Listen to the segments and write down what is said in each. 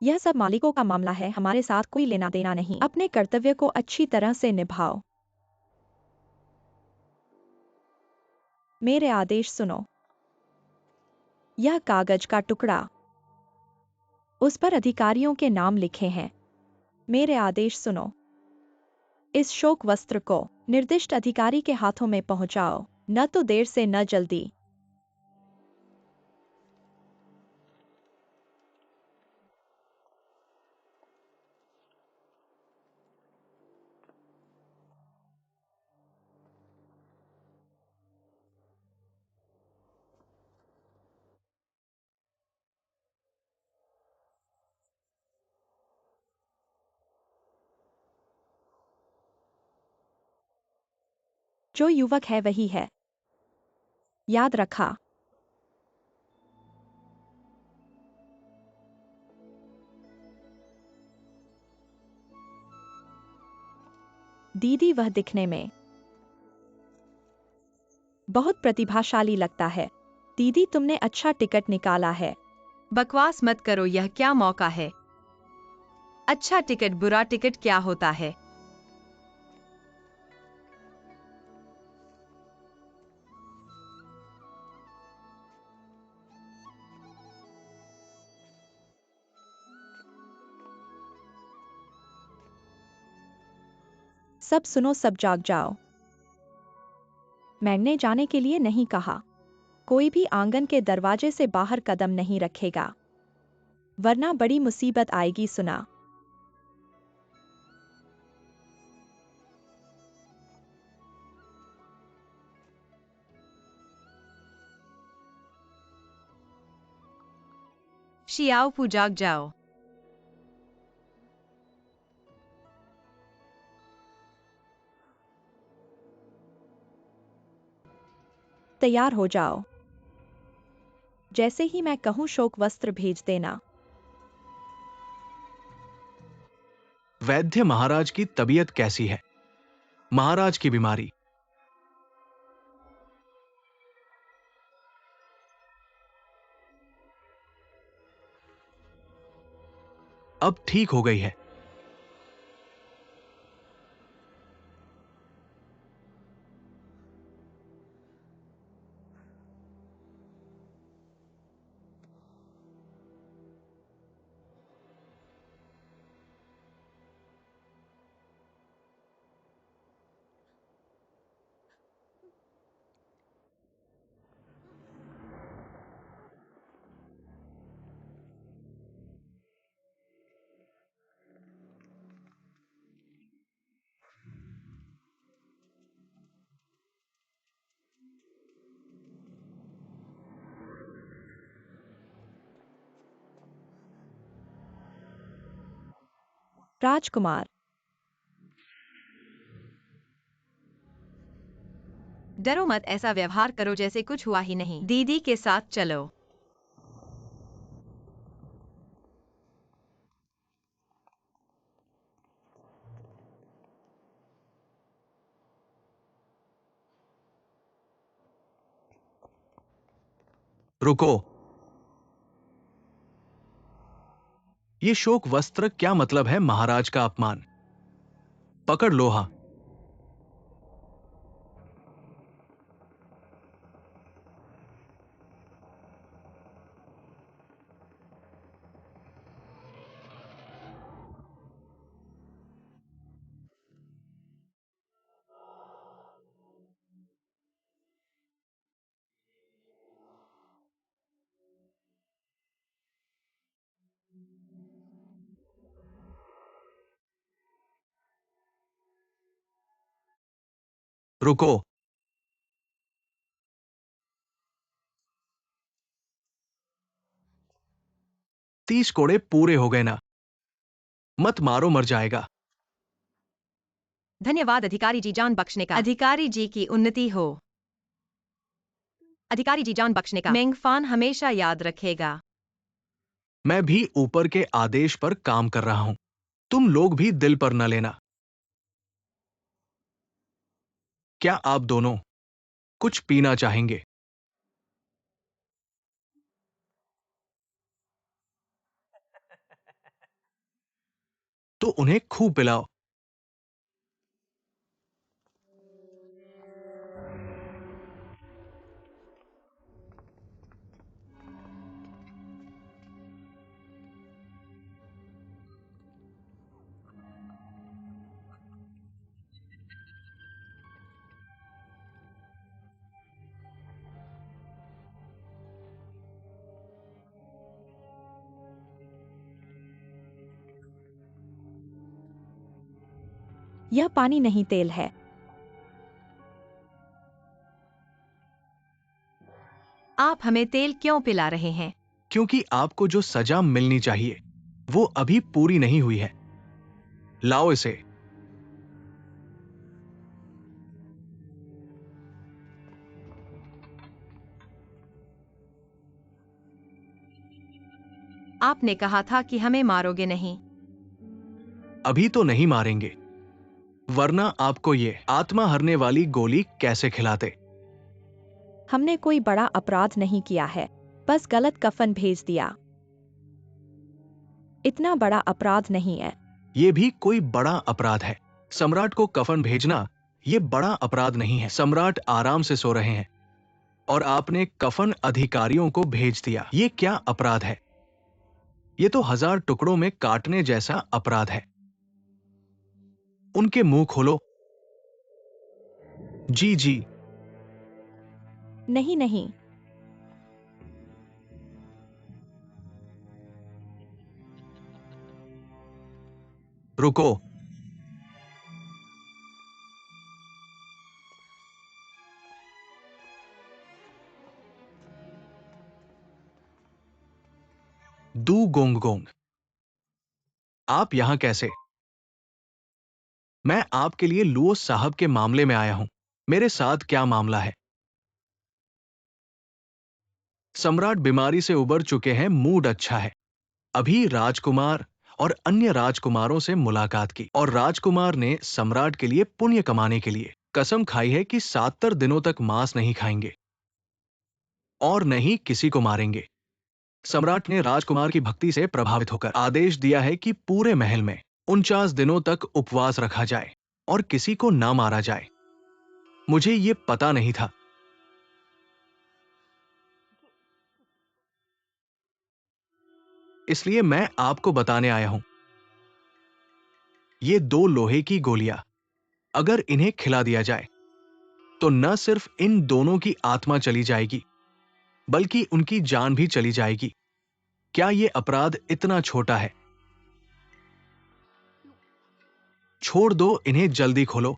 यह सब मालिकों का मामला है, हमारे साथ कोई लेना देना नहीं। अपने कर्तव्य को अच्छी तरह से निभाओ। मेरे आदेश सुनो। यह कागज का टुकड़ा, उस पर अधिकारियों के नाम लिखे हैं। मेरे आदेश सुनो। इस शोक वस्त्र को निर्दिष्ट अधिकारी के हाथों में पहुंचाओ, न तो देर से न जल्दी। जो युवक है वही है, याद रखा। दीदी, वह दिखने में बहुत प्रतिभाशाली लगता है। दीदी, तुमने अच्छा टिकट निकाला है। बकवास मत करो, यह क्या मौका है। अच्छा टिकट बुरा टिकट क्या होता है। सब सुनो, सब जाग जाओ। मैंने जाने के लिए नहीं कहा। कोई भी आंगन के दरवाजे से बाहर कदम नहीं रखेगा, वरना बड़ी मुसीबत आएगी। सुना? शियाओ जाग जाओ। तैयार हो जाओ। जैसे ही मैं कहूं शोक वस्त्र भेज देना। वैद्य महाराज की तबीयत कैसी है? महाराज की बीमारी? अब ठीक हो गई है? राजकुमार, डरो मत, ऐसा व्यवहार करो जैसे कुछ हुआ ही नहीं। दीदी के साथ चलो। रुको। ये शोक वस्त्र क्या मतलब है? महाराज का अपमान। पकड़ लोहा। रुको। 30 कोड़े पूरे हो गए ना? मत मारो, मर जाएगा। धन्यवाद अधिकारी जी, जान बख्शने का। अधिकारी जी की उन्नति हो। अधिकारी जी, जान बख्शने का। मेंगफान हमेशा याद रखेगा। मैं भी ऊपर के आदेश पर काम कर रहा हूं, तुम लोग भी दिल पर न लेना। क्या आप दोनों कुछ पीना चाहेंगे? तो उन्हें खूब पिलाओ। यह पानी नहीं, तेल है। आप हमें तेल क्यों पिला रहे हैं? क्योंकि आपको जो सजा मिलनी चाहिए वो अभी पूरी नहीं हुई है। लाओ इसे। आपने कहा था कि हमें मारोगे नहीं। अभी तो नहीं मारेंगे, वरना आपको ये आत्मा हरने वाली गोली कैसे खिलाते। हमने कोई बड़ा अपराध नहीं किया है, बस गलत कफन भेज दिया। इतना बड़ा अपराध नहीं है। ये भी कोई बड़ा अपराध है। सम्राट को कफन भेजना ये बड़ा अपराध नहीं है। सम्राट आराम से सो रहे हैं और आपने कफन अधिकारियों को भेज दिया। ये क्या अपराध है? ये तो 1000 टुकड़ों में काटने जैसा अपराध है। उनके मुंह खोलो। जी जी। नहीं नहीं। रुको। दू गोंग गोंग, आप यहां कैसे? मैं आपके लिए लुओ साहब के मामले में आया हूं। मेरे साथ क्या मामला है? सम्राट बीमारी से उबर चुके हैं, मूड अच्छा है। अभी राजकुमार और अन्य राजकुमारों से मुलाकात की और राजकुमार ने सम्राट के लिए पुण्य कमाने के लिए कसम खाई है कि 70 दिनों तक मांस नहीं खाएंगे और न ही किसी को मारेंगे। सम्राट ने राजकुमार की भक्ति से प्रभावित होकर आदेश दिया है कि पूरे महल में 49 दिनों तक उपवास रखा जाए और किसी को ना मारा जाए। मुझे ये पता नहीं था। इसलिए मैं आपको बताने आया हूं। ये 2 लोहे की गोलियां अगर इन्हें खिला दिया जाए तो न सिर्फ इन दोनों की आत्मा चली जाएगी बल्कि उनकी जान भी चली जाएगी। क्या यह अपराध इतना छोटा है? छोड़ दो इन्हें, जल्दी खोलो।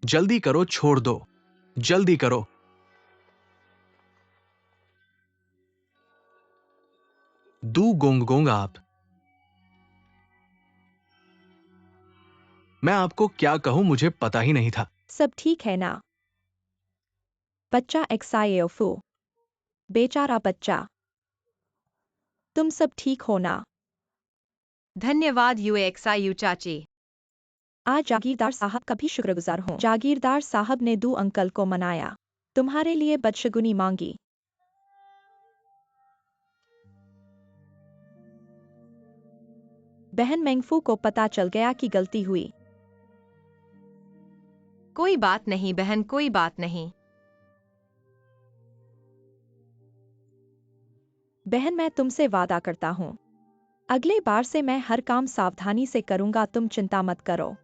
जल्दी करो, छोड़ दो, जल्दी करो। दू गोंग गोंग, आप। मैं आपको क्या कहूं, मुझे पता ही नहीं था। सब ठीक है ना? बच्चा एक्साएफू, बेचारा बच्चा। तुम सब ठीक हो ना? धन्यवाद यूएक्सआईयू चाची। आज जागीरदार साहब का भी शुक्रगुजार हूँ। जागीरदार साहब ने 2 अंकल को मनाया, तुम्हारे लिए बदशगुनी मांगी। बहन मेंगफू को पता चल गया कि गलती हुई। कोई बात नहीं बहन, कोई बात नहीं। बहन, मैं तुमसे वादा करता हूँ, अगले बार से मैं हर काम सावधानी से करूंगा, तुम चिंता मत करो।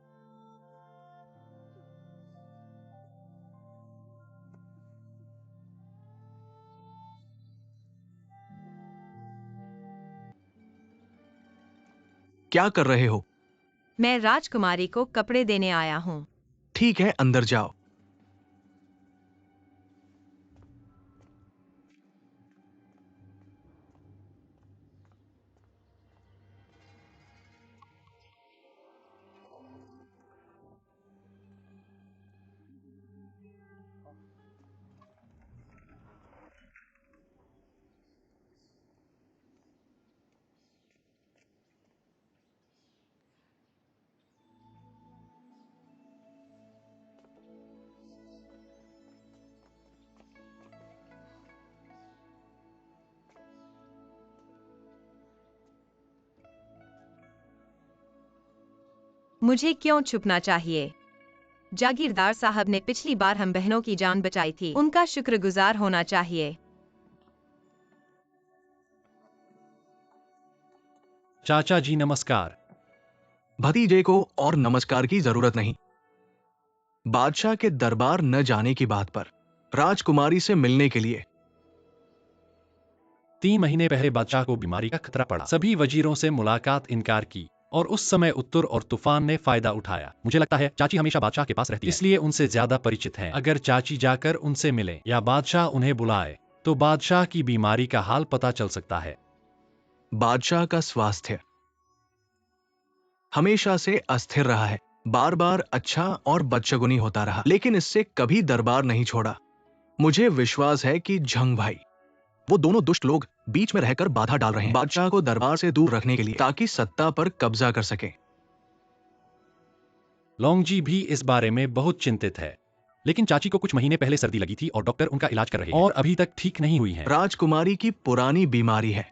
क्या कर रहे हो? मैं राजकुमारी को कपड़े देने आया हूँ। ठीक है, अंदर जाओ। मुझे क्यों छुपना चाहिए? जागीरदार साहब ने पिछली बार हम बहनों की जान बचाई थी, उनका शुक्रगुजार होना चाहिए। चाचा जी नमस्कार। भतीजे को और नमस्कार की जरूरत नहीं। बादशाह के दरबार न जाने की बात पर राजकुमारी से मिलने के लिए 3 महीने पहले बादशाह को बीमारी का खतरा पड़ा। सभी वजीरों से मुलाकात इनकार की और उस समय उत्तर और तूफान ने फायदा उठाया। मुझे लगता है चाची हमेशा बादशाह के पास रहती है, इसलिए उनसे ज्यादा परिचित हैं। अगर चाची जाकर उनसे मिले या बादशाह उन्हें बुलाए तो बादशाह की बीमारी का हाल पता चल सकता है। बादशाह का स्वास्थ्य हमेशा से अस्थिर रहा है, बार बार अच्छा और बदशगुनी होता रहा, लेकिन इससे कभी दरबार नहीं छोड़ा। मुझे विश्वास है कि झंग भाई, वो दोनों दुष्ट लोग बीच में रहकर बाधा डाल रहे हैं बादशाह को दरबार से दूर रखने के लिए, ताकि सत्ता पर कब्जा कर सके। लौंगजी भी इस बारे में बहुत चिंतित है, लेकिन चाची को कुछ महीने पहले सर्दी लगी थी और डॉक्टर उनका इलाज कर रहे हैं और अभी तक ठीक नहीं हुई है। राजकुमारी की पुरानी बीमारी है,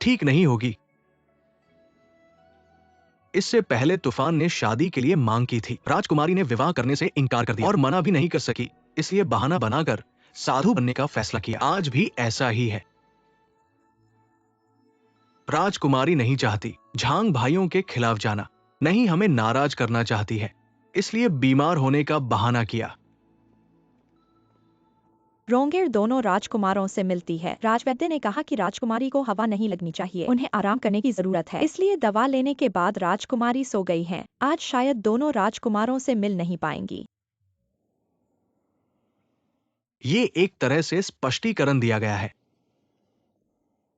ठीक नहीं होगी। इससे पहले तूफान ने शादी के लिए मांग की थी। राजकुमारी ने विवाह करने से इनकार कर दिया और मना भी नहीं कर सकी, इसलिए बहाना बनाकर साधु बनने का फैसला किया। आज भी ऐसा ही है। राजकुमारी नहीं चाहती झांग भाइयों के खिलाफ जाना, नहीं हमें नाराज करना चाहती है, इसलिए बीमार होने का बहाना किया। रोंगेर दोनों राजकुमारों से मिलती है। राजवैद्य ने कहा कि राजकुमारी को हवा नहीं लगनी चाहिए, उन्हें आराम करने की जरूरत है, इसलिए दवा लेने के बाद राजकुमारी सो गई हैं। आज शायद दोनों राजकुमारों से मिल नहीं पाएंगी। ये एक तरह से स्पष्टीकरण दिया गया है।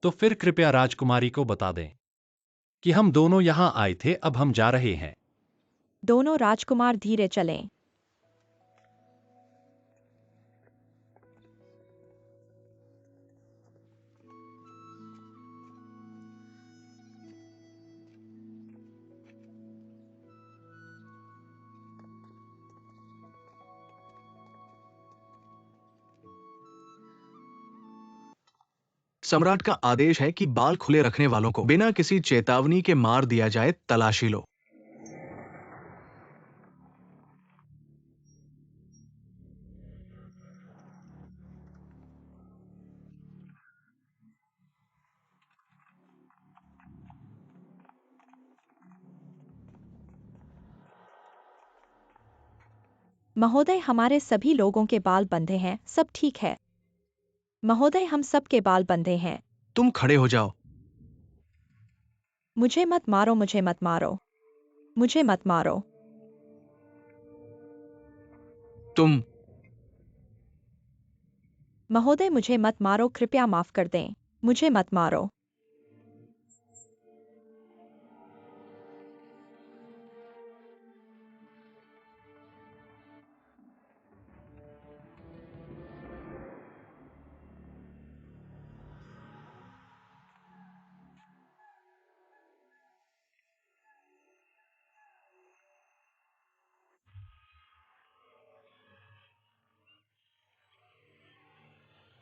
तो फिर कृपया राजकुमारी को बता दें कि हम दोनों यहाँ आए थे, अब हम जा रहे हैं। दोनों राजकुमार धीरे चलें। सम्राट का आदेश है कि बाल खुले रखने वालों को बिना किसी चेतावनी के मार दिया जाए। तलाशी लो। महोदय, हमारे सभी लोगों के बाल बंधे हैं, सब ठीक है। महोदय, हम सब के बाल बंधे हैं। तुम खड़े हो जाओ। मुझे मत मारो, मुझे मत मारो, मुझे मत मारो। तुम महोदय, मुझे मत मारो, कृपया माफ कर दें, मुझे मत मारो।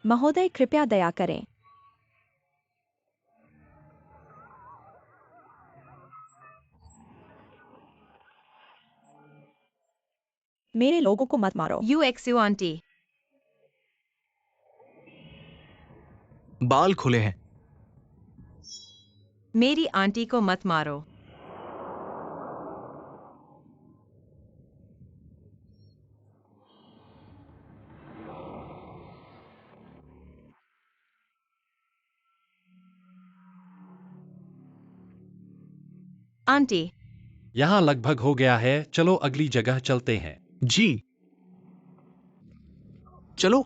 महोदय, कृपया दया करें। मेरे लोगों को मत मारो। You aunty. बाल खुले हैं। मेरी आंटी को मत मारो। आंटी। यहाँ लगभग हो गया है, चलो अगली जगह चलते हैं। जी चलो।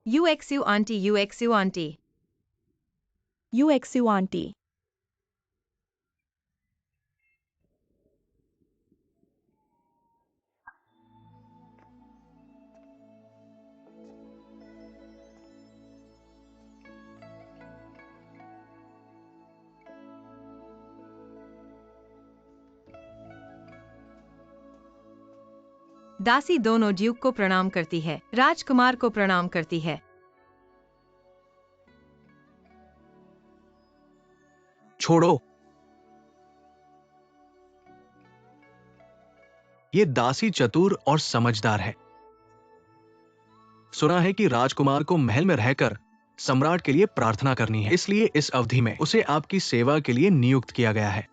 You aunty, you aunty. You aunty. दासी दोनों ड्यूक को प्रणाम करती है, राजकुमार को प्रणाम करती है। छोड़ो। ये दासी चतुर और समझदार है। सुना है कि राजकुमार को महल में रहकर सम्राट के लिए प्रार्थना करनी है, इसलिए इस अवधि में उसे आपकी सेवा के लिए नियुक्त किया गया है।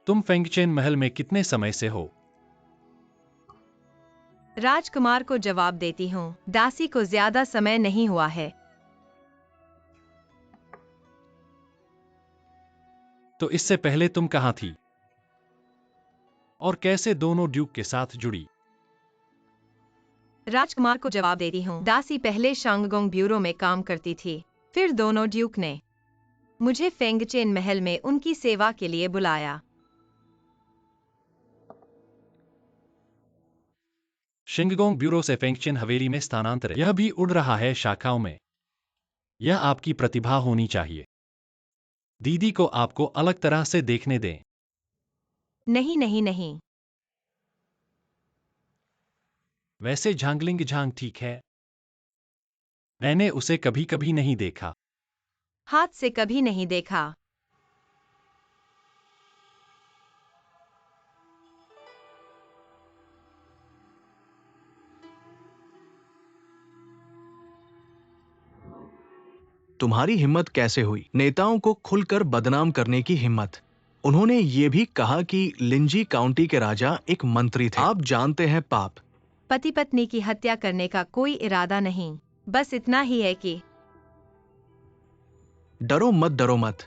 तुम फेंगचेन महल में कितने समय से हो? राजकुमार को जवाब देती हूँ, दासी को ज्यादा समय नहीं हुआ है। तो इससे पहले तुम कहाँ थी? और कैसे दोनों ड्यूक के साथ जुड़ी? राजकुमार को जवाब देती हूँ, दासी पहले शांगगोंग ब्यूरो में काम करती थी, फिर दोनों ड्यूक ने मुझे फेंगचेन महल में उनकी सेवा के लिए बुलाया। शिंगगोंग ब्यूरो से फेंगचेन हवेली में स्थानांतरित, यह भी उड़ रहा है शाखाओं में। यह आपकी प्रतिभा होनी चाहिए। दीदी को आपको अलग तरह से देखने दें। नहीं नहीं नहीं। वैसे झांगलिंग झांग ठीक है। मैंने उसे कभी कभी नहीं देखा। हाथ से कभी नहीं देखा। तुम्हारी हिम्मत कैसे हुई? नेताओं को खुलकर बदनाम करने की हिम्मत। उन्होंने ये भी कहा कि लिंजी काउंटी के राजा एक मंत्री थे। आप जानते हैं पाप। पति पत्नी की हत्या करने का कोई इरादा नहीं, बस इतना ही है कि डरो मत, डरो मत।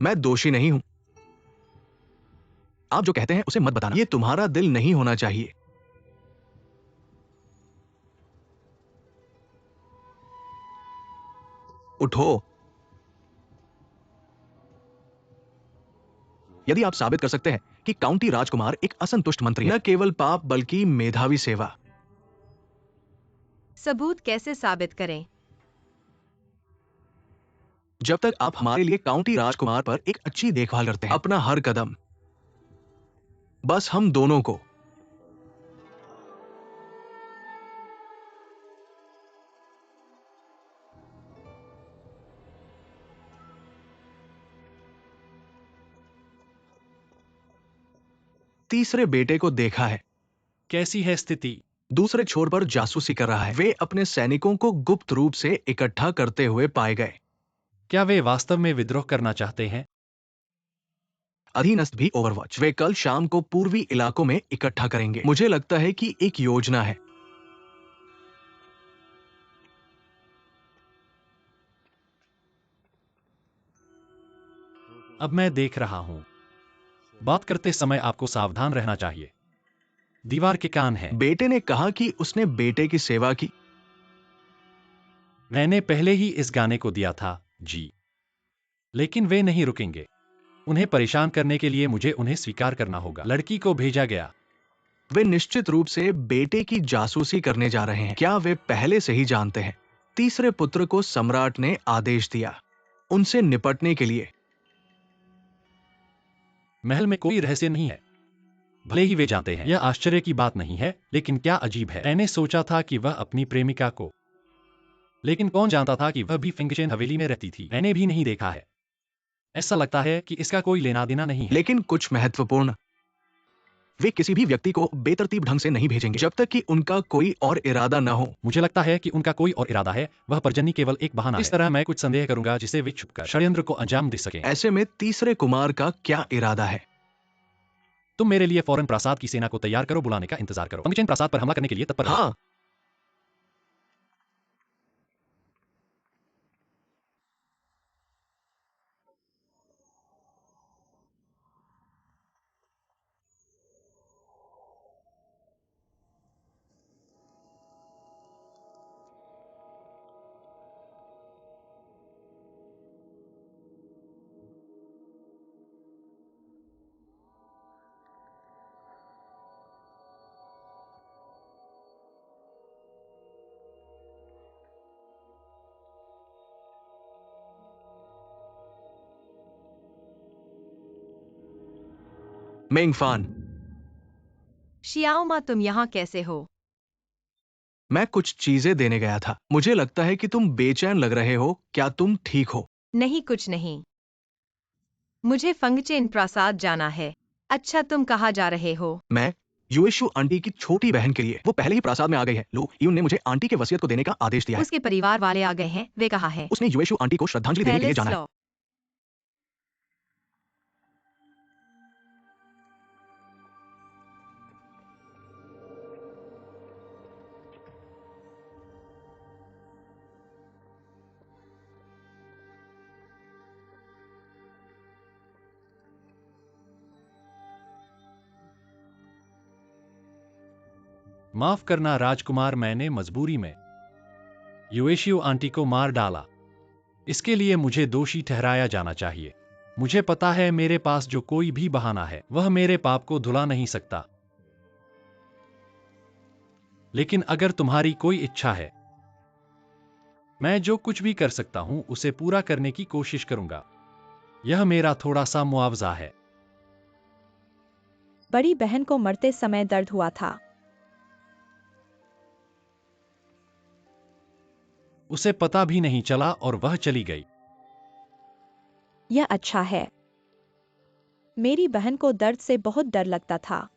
मैं दोषी नहीं हूं। आप जो कहते हैं उसे मत बताना। ये तुम्हारा दिल नहीं होना चाहिए। उठो। यदि आप साबित कर सकते हैं कि काउंटी राजकुमार एक असंतुष्ट मंत्री है, न केवल पाप बल्कि मेधावी सेवा। सबूत कैसे साबित करें? जब तक आप हमारे लिए काउंटी राजकुमार पर एक अच्छी देखभाल करते हैं, अपना हर कदम, बस हम दोनों को। तीसरे बेटे को देखा है। कैसी है स्थिति? दूसरे छोर पर जासूसी कर रहा है। वे अपने सैनिकों को गुप्त रूप से इकट्ठा करते हुए पाए गए। क्या वे वास्तव में विद्रोह करना चाहते हैं? अधीनस्थ भी ओवरवॉच। वे कल शाम को पूर्वी इलाकों में इकट्ठा करेंगे। मुझे लगता है कि एक योजना है। अब मैं देख रहा हूं। बात करते समय आपको सावधान रहना चाहिए। दीवार के कान हैं। बेटे ने कहा कि उसने बेटे की सेवा की। मैंने पहले ही इस गाने को दिया था, जी। लेकिन वे नहीं रुकेंगे। उन्हें परेशान करने के लिए मुझे उन्हें स्वीकार करना होगा। लड़की को भेजा गया। वे निश्चित रूप से बेटे की जासूसी करने जा रहे हैं। क्या वे पहले से ही जानते हैं? तीसरे पुत्र को सम्राट ने आदेश दिया उनसे निपटने के लिए। महल में कोई रहस्य नहीं है। भले ही वे जानते हैं। यह आश्चर्य की बात नहीं है, लेकिन क्या अजीब है। मैंने सोचा था कि वह अपनी प्रेमिका को, लेकिन कौन जानता था कि वह भी फेंगचेन हवेली में रहती थी। मैंने भी नहीं देखा है। ऐसा लगता है कि इसका कोई लेना देना नहीं है। लेकिन कुछ महत्वपूर्ण। वे किसी भी व्यक्ति को बेतरतीब ढंग से नहीं भेजेंगे जब तक कि उनका कोई और इरादा न हो। मुझे लगता है कि उनका कोई और इरादा है। वह परजनी केवल एक बहाना है। इस तरह मैं कुछ संदेह करूंगा जिसे वे छुपकर षड्यंत्र को अंजाम दे सकें। ऐसे में तीसरे कुमार का क्या इरादा है? तुम मेरे लिए फौरन प्रासाद की सेना को तैयार करो, बुलाने का इंतजार करो। फेंगचेन प्रासाद पर हमला करने के लिए तत्पर रहो। हाँ। मेंगफान, शियाओमा, तुम यहाँ कैसे हो? मैं कुछ चीजें देने गया था। मुझे लगता है कि तुम बेचैन लग रहे हो। क्या तुम ठीक हो? नहीं, कुछ नहीं। मुझे फंगचेन प्रासाद जाना है। अच्छा, तुम कहाँ जा रहे हो? मैं युएशु आंटी की छोटी बहन के लिए। वो पहले ही प्रासाद में आ गई है। लो यून ने मुझे आंटी के वसीयत को देने का आदेश दिया है। उसके परिवार वाले आ गए हैं। वे कहाँ हैं? उसने युएशु आंटी को श्रद्धांजलि देने के लिए पैलेस जाना है। लॉ। माफ करना राजकुमार, मैंने मजबूरी में युएशियो आंटी को मार डाला। इसके लिए मुझे दोषी ठहराया जाना चाहिए। मुझे पता है मेरे पास जो कोई भी बहाना है वह मेरे पाप को धुला नहीं सकता। लेकिन अगर तुम्हारी कोई इच्छा है, मैं जो कुछ भी कर सकता हूं उसे पूरा करने की कोशिश करूंगा। यह मेरा थोड़ा सा मुआवजा है। बड़ी बहन को मरते समय दर्द हुआ था। उसे पता भी नहीं चला और वह चली गई। यह अच्छा है। मेरी बहन को दर्द से बहुत डर लगता था।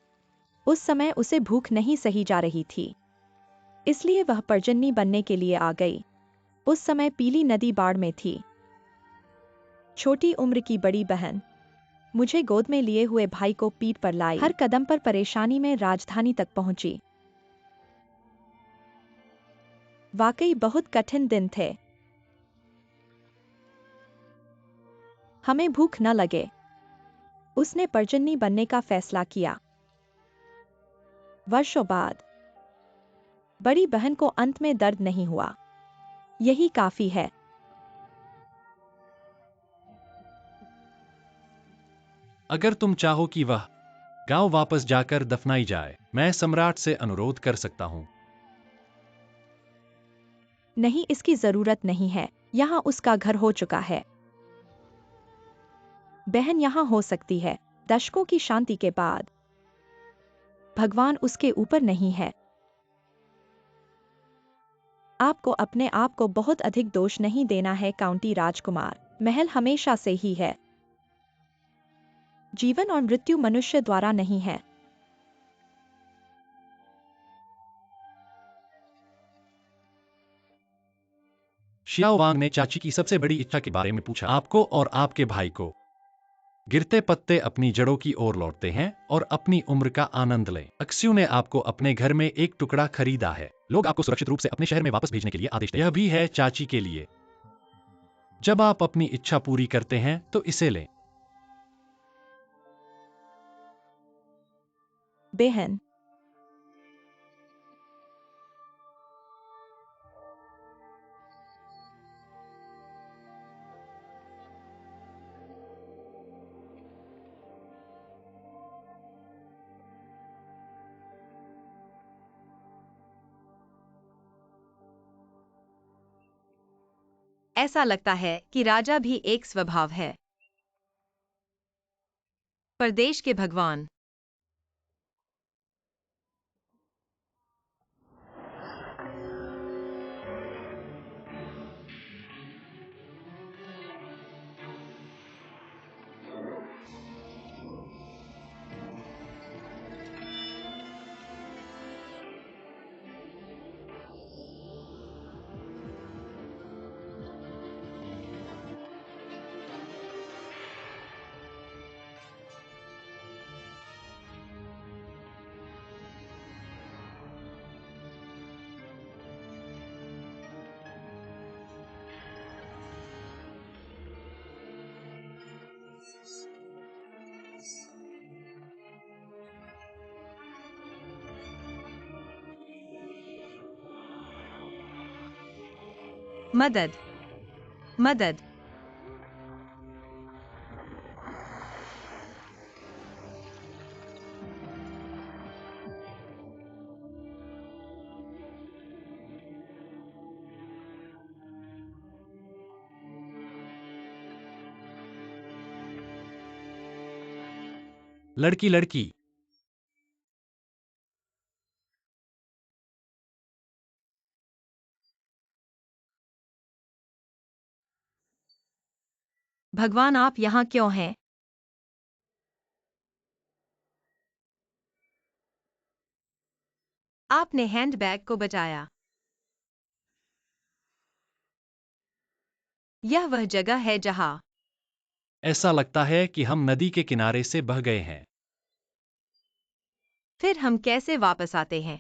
उस समय उसे भूख नहीं सही जा रही थी, इसलिए वह परजन्नी बनने के लिए आ गई। उस समय पीली नदी बाढ़ में थी। छोटी उम्र की बड़ी बहन मुझे गोद में लिए हुए भाई को पीठ पर लाई। हर कदम पर परेशानी में राजधानी तक पहुंची। वाकई बहुत कठिन दिन थे। हमें भूख न लगे। उसने परजन्नी बनने का फैसला किया। वर्षों बाद बड़ी बहन को अंत में दर्द नहीं हुआ। यही काफी है। अगर तुम चाहो कि वह गांव वापस जाकर दफनाई जाए, मैं सम्राट से अनुरोध कर सकता हूं। नहीं, इसकी जरूरत नहीं है। यहाँ उसका घर हो चुका है। बहन यहाँ हो सकती है। दशकों की शांति के बाद भगवान उसके ऊपर नहीं है। आपको अपने आप को बहुत अधिक दोष नहीं देना है काउंटी राजकुमार। महल हमेशा से ही है। जीवन और मृत्यु मनुष्य द्वारा नहीं है। शियाओ वांग ने चाची की सबसे बड़ी इच्छा के बारे में पूछा। आपको और आपके भाई को गिरते पत्ते अपनी जड़ों की ओर लौटते हैं और अपनी उम्र का आनंद लें। अक्स्यू ने आपको अपने घर में एक टुकड़ा खरीदा है। लोग आपको सुरक्षित रूप से अपने शहर में वापस भेजने के लिए आदेश दें। यह भी है चाची के लिए। जब आप अपनी इच्छा पूरी करते हैं तो इसे लें। बहन ऐसा लगता है कि राजा भी एक स्वभाव है। प्रदेश के भगवान। मदद, मदद। लड़की लड़की। भगवान, आप यहाँ क्यों हैं? आपने हैंडबैग को बचाया। यह वह जगह है जहाँ ऐसा लगता है कि हम नदी के किनारे से बह गए हैं। फिर हम कैसे वापस आते हैं?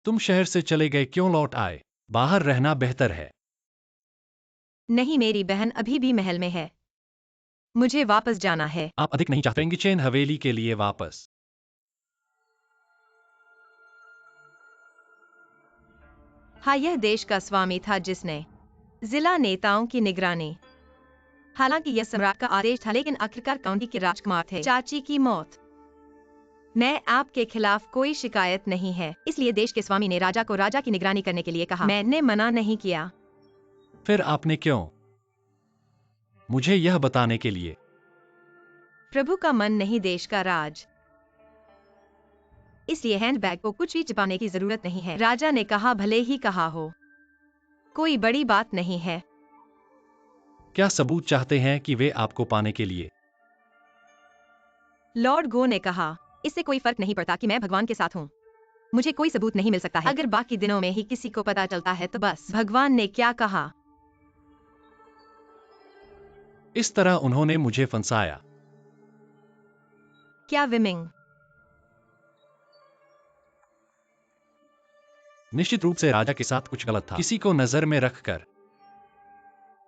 तुम शहर से चले गए, क्यों लौट आए? बाहर रहना बेहतर है। नहीं, मेरी बहन अभी भी महल में है। मुझे वापस जाना है। आप अधिक नहीं चाहते फेंगचेन हवेली के लिए वापस? हाँ, यह देश का स्वामी था जिसने जिला नेताओं की निगरानी। हालांकि यह सम्राट का आदेश था, लेकिन आखिरकार काउंटी के राजकुमार थे। चाची की मौत। मैं आपके खिलाफ कोई शिकायत नहीं है, इसलिए देश के स्वामी ने राजा को राजा की निगरानी करने के लिए कहा। मैंने मना नहीं किया। फिर आपने क्यों? मुझे यह बताने के लिए। प्रभु का मन नहीं, देश का राज। इसलिए हैंडबैग को कुछ भी छिपाने की जरूरत नहीं है। राजा ने कहा, भले ही कहा हो, कोई बड़ी बात नहीं है। क्या सबूत चाहते हैं कि वे आपको पाने के लिए? लॉर्ड गो ने कहा, इससे कोई फर्क नहीं पड़ता कि मैं भगवान के साथ हूँ। मुझे कोई सबूत नहीं मिल सकता है। अगर बाकी दिनों में ही किसी को पता चलता है तो बस। भगवान ने क्या कहा? इस तरह उन्होंने मुझे फंसाया। क्या विमिंग? निश्चित रूप से राजा के साथ कुछ गलत था, किसी को नजर में रखकर।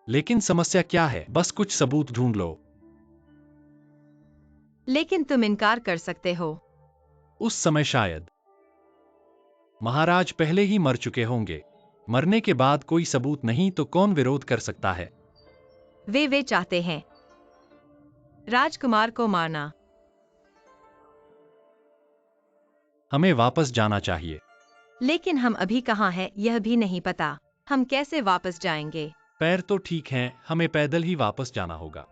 लेकिन समस्या क्या है? बस कुछ सबूत ढूंढ लो। लेकिन तुम इनकार कर सकते हो। उस समय शायद महाराज पहले ही मर चुके होंगे। मरने के बाद कोई सबूत नहीं तो कौन विरोध कर सकता है? वे चाहते हैं राजकुमार को मारना। हमें वापस जाना चाहिए। लेकिन हम अभी कहाँ हैं यह भी नहीं पता। हम कैसे वापस जाएंगे? पैर तो ठीक हैं, हमें पैदल ही वापस जाना होगा।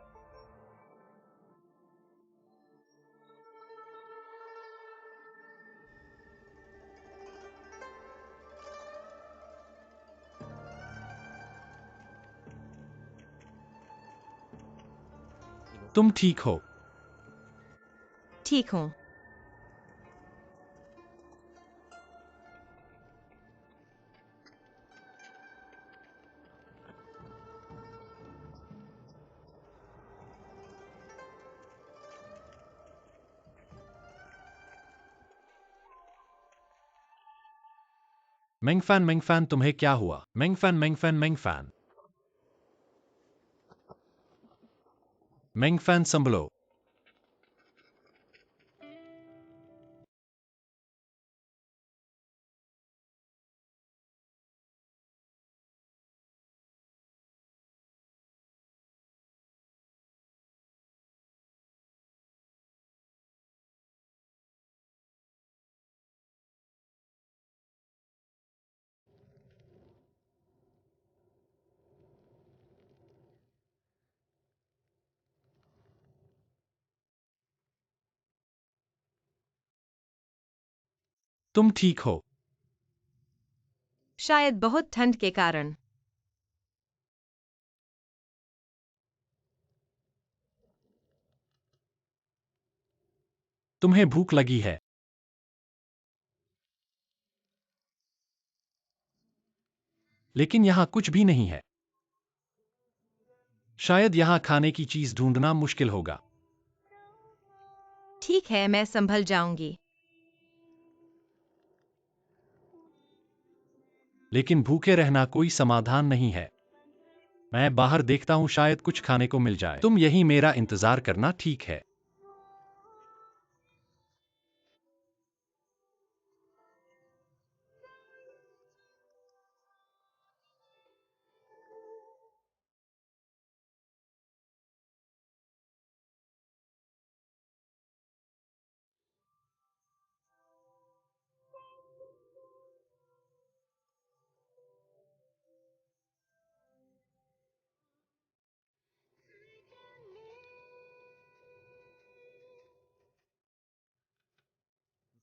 तुम ठीक हो? ठीक हूँ। मेंगफैन तुम्हें क्या हुआ? मेंगफैन मेंगफैन संभलो। तुम ठीक हो? शायद बहुत ठंड के कारण। तुम्हें भूख लगी है? लेकिन यहाँ कुछ भी नहीं है। शायद यहाँ खाने की चीज ढूंढना मुश्किल होगा। ठीक है, मैं संभल जाऊंगी। लेकिन भूखे रहना कोई समाधान नहीं है। मैं बाहर देखता हूँ, शायद कुछ खाने को मिल जाए। तुम यही मेरा इंतजार करना ठीक है।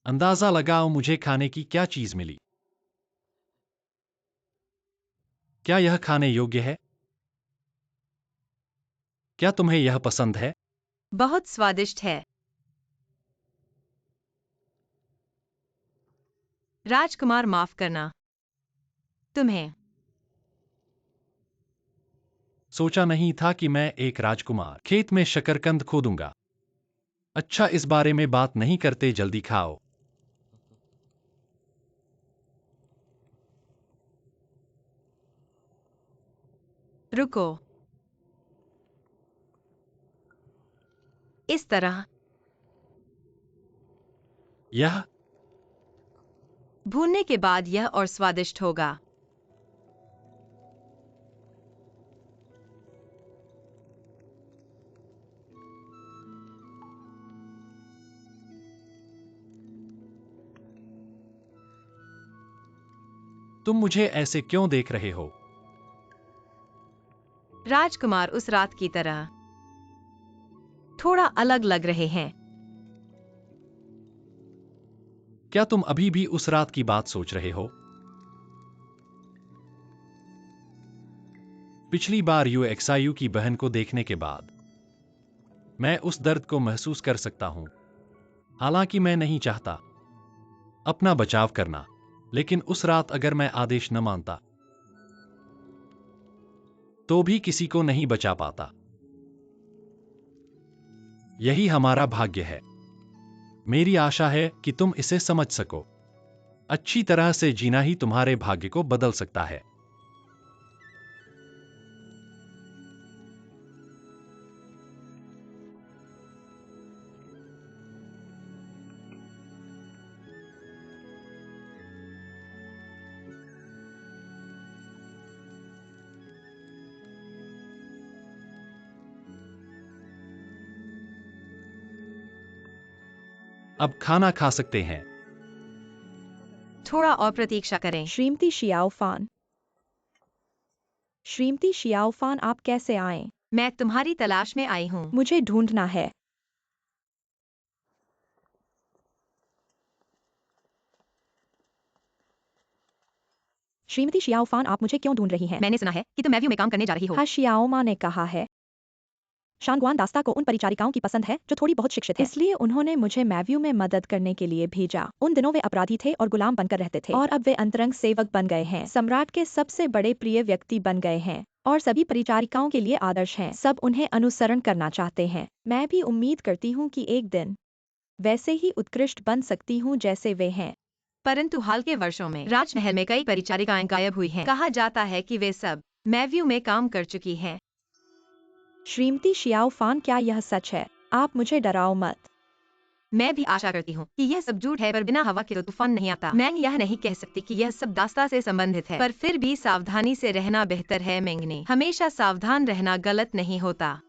अंदाजा लगाओ मुझे खाने की क्या चीज मिली। क्या यह खाने योग्य है? क्या तुम्हें यह पसंद है? बहुत स्वादिष्ट है। राजकुमार माफ करना। तुम्हें। सोचा नहीं था कि मैं एक राजकुमार खेत में शकरकंद खोदूंगा। अच्छा, इस बारे में बात नहीं करते, जल्दी खाओ। रुको। इस तरह। यह भूनने के बाद यह और स्वादिष्ट होगा। तुम मुझे ऐसे क्यों देख रहे हो? राजकुमार उस रात की तरह थोड़ा अलग लग रहे हैं। क्या तुम अभी भी उस रात की बात सोच रहे हो? पिछली बार यूएक्सआईयू की बहन को देखने के बाद मैं उस दर्द को महसूस कर सकता हूं। हालांकि मैं नहीं चाहता अपना बचाव करना, लेकिन उस रात अगर मैं आदेश न मानता तो भी किसी को नहीं बचा पाता। यही हमारा भाग्य है। मेरी आशा है कि तुम इसे समझ सको। अच्छी तरह से जीना ही तुम्हारे भाग्य को बदल सकता है। अब खाना खा सकते हैं। थोड़ा और प्रतीक्षा करें। श्रीमती शियाओफान। श्रीमती शियाओफान, आप कैसे आए? मैं तुम्हारी तलाश में आई हूँ। मुझे ढूंढना है। श्रीमती शियाओफान, आप मुझे क्यों ढूंढ रही हैं? मैंने सुना है कि तुम मैव्यू में काम करने जा रही हो। हाँ, शियाओमा ने कहा है। शांगवान दास्ता को उन परिचारिकाओं की पसंद है जो थोड़ी बहुत शिक्षित है, इसलिए उन्होंने मुझे मैव्यू में मदद करने के लिए भेजा। उन दिनों वे अपराधी थे और गुलाम बनकर रहते थे, और अब वे अंतरंग सेवक बन गए हैं, सम्राट के सबसे बड़े प्रिय व्यक्ति बन गए हैं और सभी परिचारिकाओं के लिए आदर्श हैं। सब उन्हें अनुसरण करना चाहते हैं। मैं भी उम्मीद करती हूँ कि एक दिन वैसे ही उत्कृष्ट बन सकती हूँ जैसे वे हैं। परंतु हाल के वर्षों में राजमहल में कई परिचारिकाएं गायब हुई हैं। कहा जाता है कि वे सब मैव्यू में काम कर चुकी हैं। श्रीमती शियाओफान, क्या यह सच है? आप मुझे डराओ मत। मैं भी आशा करती हूँ कि यह सब झूठ है, पर बिना हवा के तो तूफान नहीं आता। मैं यह नहीं कह सकती कि यह सब दास्ता से संबंधित है, पर फिर भी सावधानी से रहना बेहतर है। मेंगनी, हमेशा सावधान रहना गलत नहीं होता।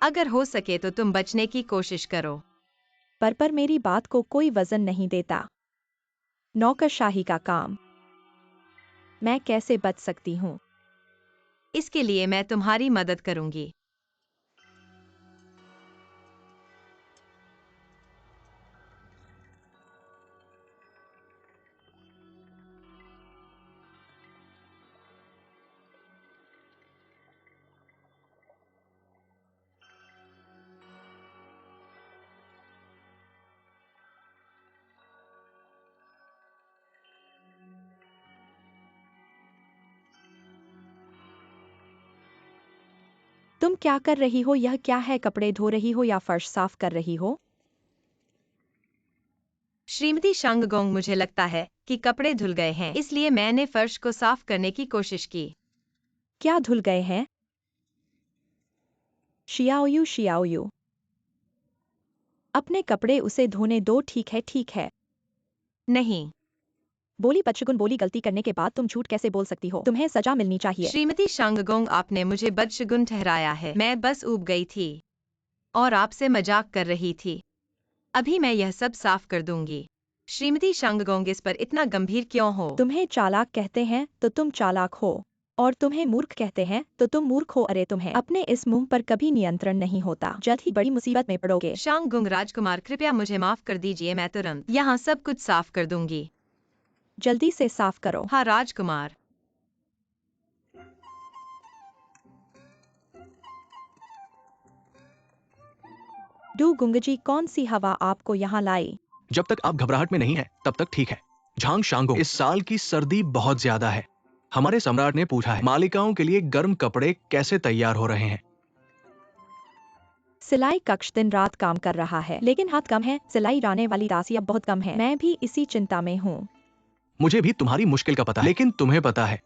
अगर हो सके तो तुम बचने की कोशिश करो। पर मेरी बात को कोई वजन नहीं देता। नौकरशाही का काम। मैं कैसे बच सकती हूँ? इसके लिए मैं तुम्हारी मदद करूंगी। तुम क्या कर रही हो? यह क्या है? कपड़े धो रही हो या फर्श साफ कर रही हो? श्रीमती शांगगोंग, मुझे लगता है कि कपड़े धुल गए हैं, इसलिए मैंने फर्श को साफ करने की कोशिश की। क्या धुल गए हैं? शियाओयू, शियाओयू, अपने कपड़े उसे धोने दो। ठीक है, ठीक है। नहीं। बोली बदशगुन बोली। गलती करने के बाद तुम झूठ कैसे बोल सकती हो? तुम्हें सजा मिलनी चाहिए। श्रीमती शांगगोंग, आपने मुझे बदशगुन ठहराया है। मैं बस ऊब गई थी और आपसे मजाक कर रही थी। अभी मैं यह सब साफ कर दूंगी। श्रीमती शांगगोंग, इस पर इतना गंभीर क्यों हो? तुम्हें चालाक कहते हैं तो तुम चालाक हो, और तुम्हें मूर्ख कहते हैं तो तुम मूर्ख हो। अरे तुम्हें अपने इस मुंह पर कभी नियंत्रण नहीं होता, जल्द ही बड़ी मुसीबत में पड़ोगे। शांगुंग राजकुमार, कृपया मुझे माफ कर दीजिए, मैं तुरंत यहाँ सब कुछ साफ कर दूंगी। जल्दी से साफ करो। हाँ राजकुमार। डू गुंगजी, कौन सी हवा आपको यहाँ लाई? जब तक आप घबराहट में नहीं है तब तक ठीक है। झांग शांगो, इस साल की सर्दी बहुत ज्यादा है। हमारे सम्राट ने पूछा है मालिकाओं के लिए गर्म कपड़े कैसे तैयार हो रहे हैं। सिलाई कक्ष दिन रात काम कर रहा है, लेकिन हाथ कम है। सिलाई जाने वाली दासियां बहुत कम है। मैं भी इसी चिंता में हूँ। मुझे भी तुम्हारी मुश्किल का पता है, लेकिन तुम्हें पता है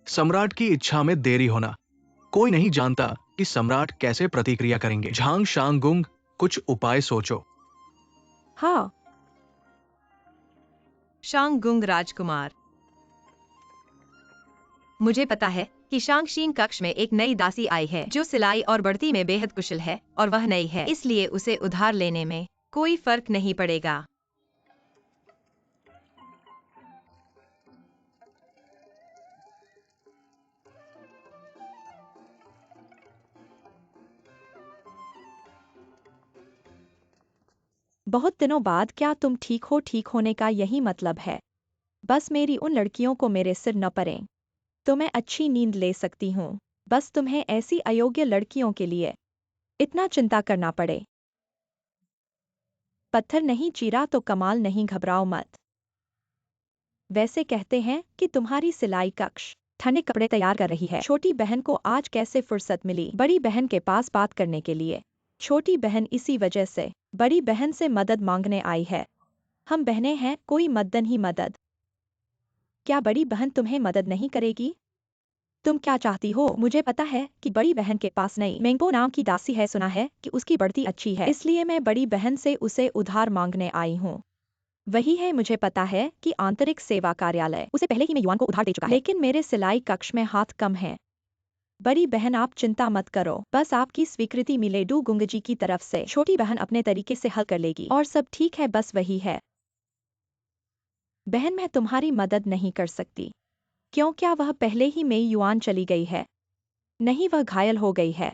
सम्राट की इच्छा में देरी होना। कोई नहीं जानता कि सम्राट कैसे प्रतिक्रिया करेंगे। झांग शांगुंग, कुछ उपाय सोचो। हाँ, शांगुंग राजकुमार, मुझे पता है कि शांगशीन कक्ष में एक नई दासी आई है जो सिलाई और बढ़ती में बेहद कुशल है, और वह नई है, इसलिए उसे उधार लेने में कोई फर्क नहीं पड़ेगा। बहुत दिनों बाद। क्या तुम ठीक हो? ठीक होने का यही मतलब है। बस मेरी उन लड़कियों को मेरे सिर न पड़ें तो मैं अच्छी नींद ले सकती हूँ। बस तुम्हें ऐसी अयोग्य लड़कियों के लिए इतना चिंता करना पड़े। पत्थर नहीं चीरा तो कमाल नहीं, घबराओ मत। वैसे कहते हैं कि तुम्हारी सिलाई कक्ष ठंडे कपड़े तैयार कर रही है। छोटी बहन को आज कैसे फुर्सत मिली बड़ी बहन के पास बात करने के लिए? छोटी बहन इसी वजह से बड़ी बहन से मदद मांगने आई है। हम बहनें हैं, कोई मदद ही मदद। क्या बड़ी बहन तुम्हें मदद नहीं करेगी? तुम क्या चाहती हो? मुझे पता है कि बड़ी बहन के पास नई मैंगो नाम की दासी है। सुना है कि उसकी बढ़ती अच्छी है, इसलिए मैं बड़ी बहन से उसे उधार मांगने आई हूँ। वही है, मुझे पता है कि आंतरिक सेवा कार्यालय उसे पहले ही मैं युआन को उधार दे चुका है, लेकिन मेरे सिलाई कक्ष में हाथ कम है। बड़ी बहन आप चिंता मत करो, बस आपकी स्वीकृति मिले डू गुंगजी की तरफ से। छोटी बहन अपने तरीके से हल कर लेगी और सब ठीक है। बस वही है बहन, मैं तुम्हारी मदद नहीं कर सकती। क्यों? क्या वह पहले ही में युआन चली गई है? नहीं, वह घायल हो गई है।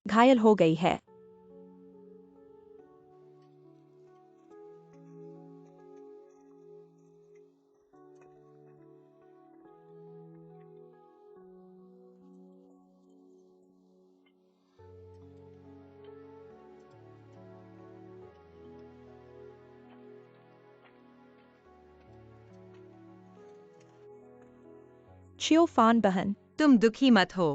घायल हो गई है। चियोफान बहन, तुम दुखी मत हो।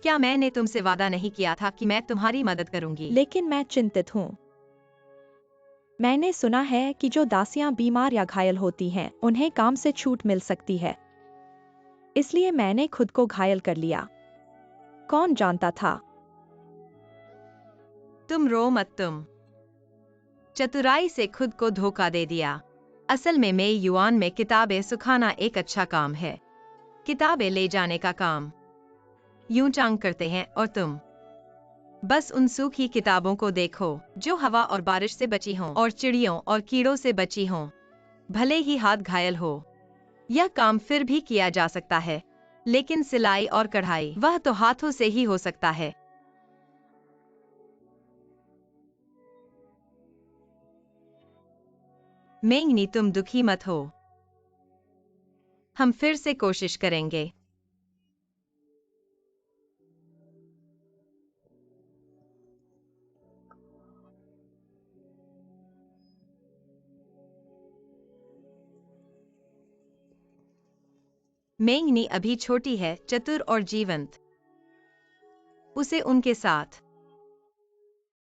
क्या मैंने तुमसे वादा नहीं किया था कि मैं तुम्हारी मदद करूंगी? लेकिन मैं चिंतित हूँ। मैंने सुना है कि जो दासियां बीमार या घायल होती हैं उन्हें काम से छूट मिल सकती है, इसलिए मैंने खुद को घायल कर लिया। कौन जानता था? तुम रो मत, तुम चतुराई से खुद को धोखा दे दिया। असल में मैं युआन में किताबें सुखाना एक अच्छा काम है। किताबें ले जाने का काम यूं चांग करते हैं, और तुम बस उन सूखी किताबों को देखो जो हवा और बारिश से बची हों और चिड़ियों और कीड़ों से बची हों। भले ही हाथ घायल हो, यह काम फिर भी किया जा सकता है, लेकिन सिलाई और कढ़ाई वह तो हाथों से ही हो सकता है। मेंगनी, तुम दुखी मत हो, हम फिर से कोशिश करेंगे। मेंगनी अभी छोटी है, चतुर और जीवंत। उसे उनके साथ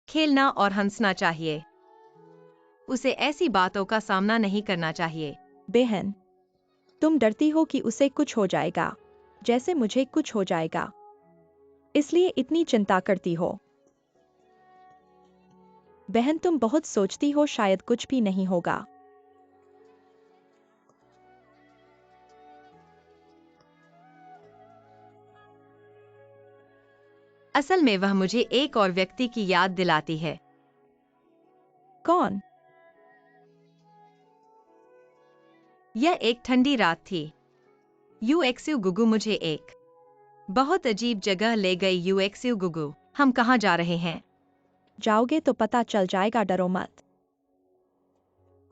खेलना और हंसना चाहिए। उसे ऐसी बातों का सामना नहीं करना चाहिए। बहन, तुम डरती हो कि उसे कुछ हो जाएगा, जैसे मुझे कुछ हो जाएगा, इसलिए इतनी चिंता करती हो। बहन, तुम बहुत सोचती हो, शायद कुछ भी नहीं होगा। असल में वह मुझे एक और व्यक्ति की याद दिलाती है। कौन? यह एक ठंडी रात थी। यूएक्सयू गुगु मुझे एक बहुत अजीब जगह ले गई। यूएक्सयू गुगु, हम कहाँ जा रहे हैं? जाओगे तो पता चल जाएगा, डरो मत।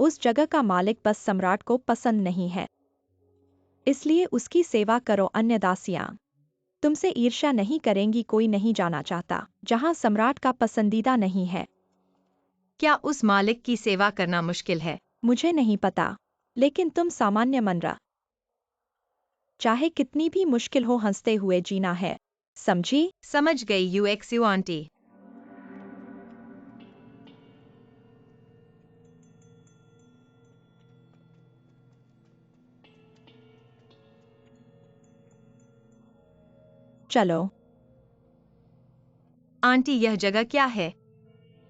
उस जगह का मालिक बस सम्राट को पसंद नहीं है, इसलिए उसकी सेवा करो। अन्य दासियां तुमसे ईर्ष्या नहीं करेंगी। कोई नहीं जाना चाहता जहां सम्राट का पसंदीदा नहीं है। क्या उस मालिक की सेवा करना मुश्किल है? मुझे नहीं पता, लेकिन तुम सामान्य मनरा। चाहे कितनी भी मुश्किल हो, हंसते हुए जीना है, समझी? समझ गई यूएक्सयू आंटी। चलो। आंटी, यह जगह क्या है?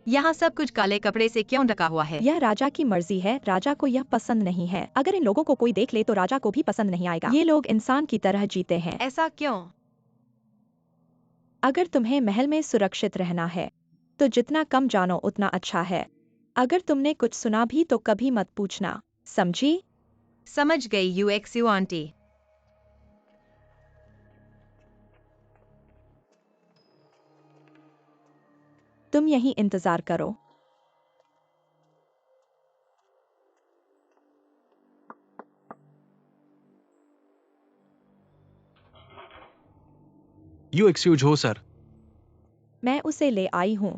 यहाँ सब कुछ काले कपड़े से क्यों ढका हुआ है? यह राजा की मर्जी है। राजा को यह पसंद नहीं है। अगर इन लोगों को कोई देख ले तो राजा को भी पसंद नहीं आएगा। ये लोग इंसान की तरह जीते हैं। ऐसा क्यों? अगर तुम्हें महल में सुरक्षित रहना है तो जितना कम जानो उतना अच्छा है। अगर तुमने कुछ सुना भी तो कभी मत पूछना, समझी? समझ गई यूएक्सयू आंटी। तुम यहीं इंतजार करो। यू एक्सक्यूज हो सर। मैं उसे ले आई हूं।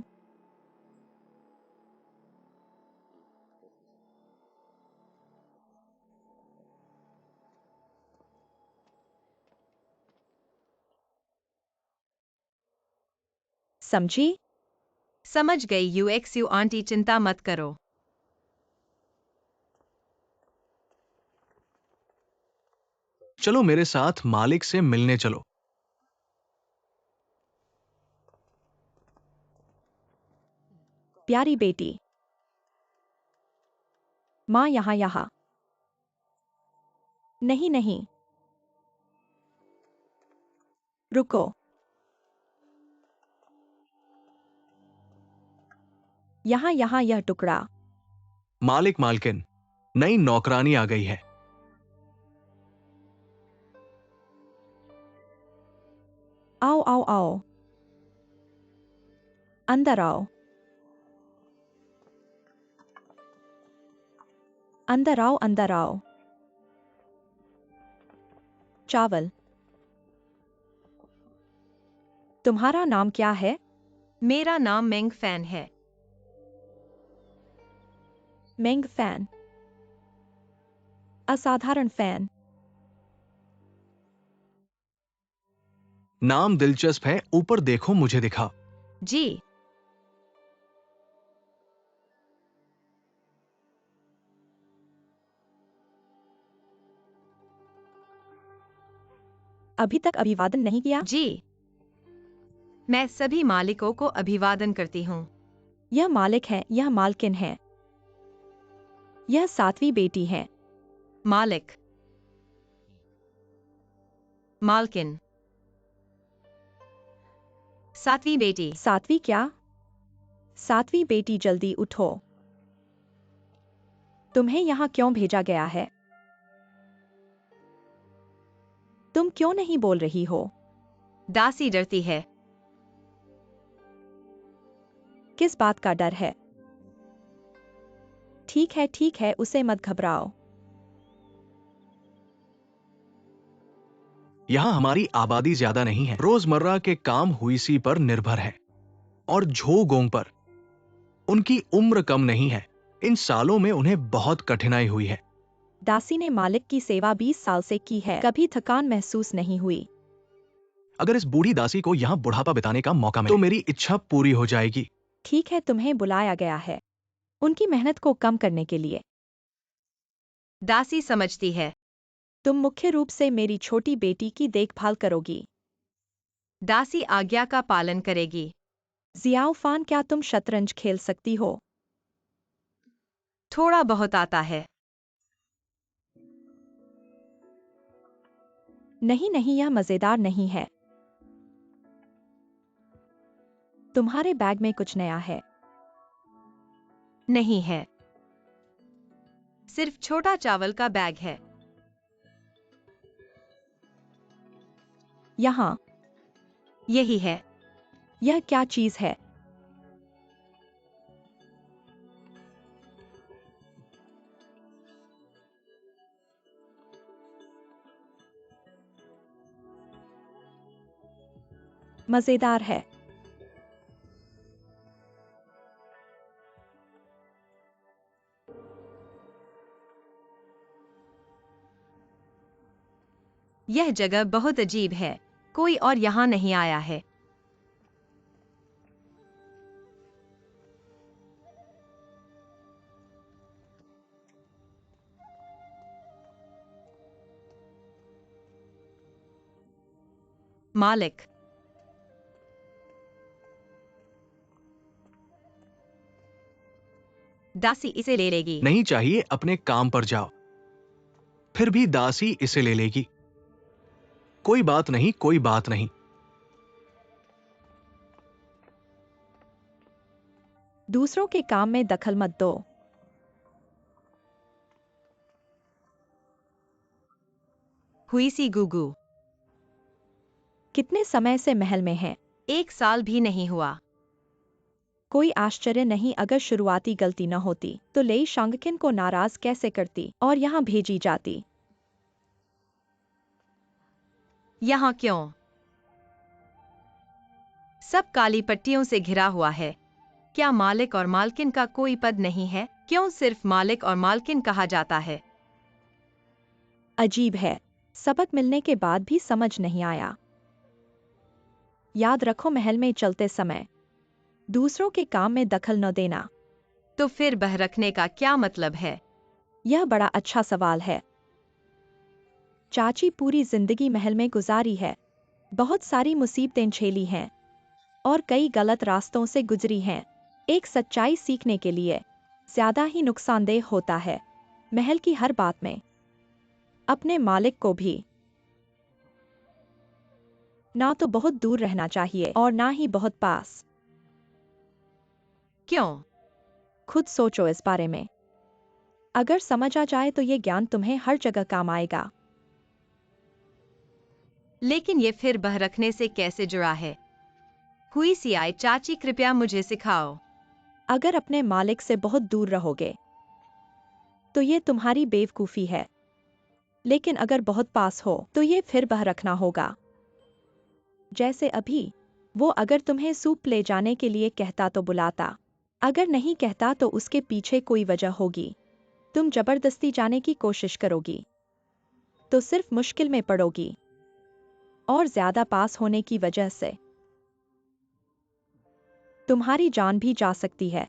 समझी? समझ गई यूएक्सयू आंटी, चिंता मत करो। चलो मेरे साथ मालिक से मिलने चलो। प्यारी बेटी, माँ यहाँ। नहीं नहीं, रुको। यहाँ यह टुकड़ा। मालिक मालकिन, नई नौकरानी आ गई है। आओ आओ आओ, अंदर आओ। अंदर आओ, अंदर आओ। चावल। तुम्हारा नाम क्या है? मेरा नाम मेंग फैन है। मेंग फैन, असाधारण फैन। नाम दिलचस्प है। ऊपर देखो, मुझे दिखा। जी। अभी तक अभिवादन नहीं किया? जी, मैं सभी मालिकों को अभिवादन करती हूँ। यह मालिक है, यह मालकिन है। यह सातवीं बेटी है। मालिक, मालकिन, सातवीं बेटी। सातवीं क्या? सातवीं बेटी, जल्दी उठो। तुम्हें यहाँ क्यों भेजा गया है? तुम क्यों नहीं बोल रही हो? दासी डरती है। किस बात का डर है? ठीक है, उसे मत घबराओ। यहां हमारी आबादी ज्यादा नहीं है। रोजमर्रा के काम हुईसी पर निर्भर है और झोगोंग पर। उनकी उम्र कम नहीं है। इन सालों में उन्हें बहुत कठिनाई हुई है। दासी ने मालिक की सेवा 20 साल से की है, कभी थकान महसूस नहीं हुई। अगर इस बूढ़ी दासी को यहाँ बुढ़ापा बिताने का मौका मिले तो मेरी इच्छा पूरी हो जाएगी। ठीक है, तुम्हें बुलाया गया है उनकी मेहनत को कम करने के लिए। दासी समझती है। तुम मुख्य रूप से मेरी छोटी बेटी की देखभाल करोगी। दासी आज्ञा का पालन करेगी। जियाओफान, क्या तुम शतरंज खेल सकती हो? थोड़ा बहुत आता है। नहीं नहीं, यह मजेदार नहीं है। तुम्हारे बैग में कुछ नया है? नहीं है, सिर्फ छोटा चावल का बैग है। यहाँ। यही है। यह क्या चीज है? मजेदार है। यह जगह बहुत अजीब है, कोई और यहाँ नहीं आया है। मालिक। दासी इसे ले लेगी। नहीं चाहिए, अपने काम पर जाओ। फिर भी दासी इसे ले लेगी। कोई बात नहीं, कोई बात नहीं। दूसरों के काम में दखल मत दो। हुई सी गुगू। कितने समय से महल में है? 1 साल भी नहीं हुआ। कोई आश्चर्य नहीं अगर शुरुआती गलती न होती तो लेई शांगकिन को नाराज कैसे करती और यहाँ भेजी जाती। यहाँ क्यों? सब काली पट्टियों से घिरा हुआ है। क्या मालिक और मालकिन का कोई पद नहीं है? क्यों सिर्फ मालिक और मालकिन कहा जाता है? अजीब है, सबक मिलने के बाद भी समझ नहीं आया। याद रखो, महल में चलते समय दूसरों के काम में दखल न देना। तो फिर बह रखने का क्या मतलब है? यह बड़ा अच्छा सवाल है। चाची पूरी जिंदगी महल में गुजारी है, बहुत सारी मुसीबतें झेली हैं और कई गलत रास्तों से गुजरी हैं। एक सच्चाई सीखने के लिए ज्यादा ही नुकसानदेह होता है महल की हर बात में, अपने मालिक को भी। ना तो बहुत दूर रहना चाहिए और ना ही बहुत पास। क्यों? खुद सोचो इस बारे में। अगर समझ आ जाए तो ये ज्ञान तुम्हें हर जगह काम आएगा। लेकिन ये फिर बह रखने से कैसे जुड़ा है? हुई सी आई चाची, कृपया मुझे सिखाओ। अगर अपने मालिक से बहुत दूर रहोगे तो ये तुम्हारी बेवकूफ़ी है, लेकिन अगर बहुत पास हो तो ये फिर बह रखना होगा। जैसे अभी वो अगर तुम्हें सूप ले जाने के लिए कहता तो बुलाता, अगर नहीं कहता तो उसके पीछे कोई वजह होगी। तुम जबरदस्ती जाने की कोशिश करोगी तो सिर्फ मुश्किल में पड़ोगी और ज्यादा पास होने की वजह से तुम्हारी जान भी जा सकती है।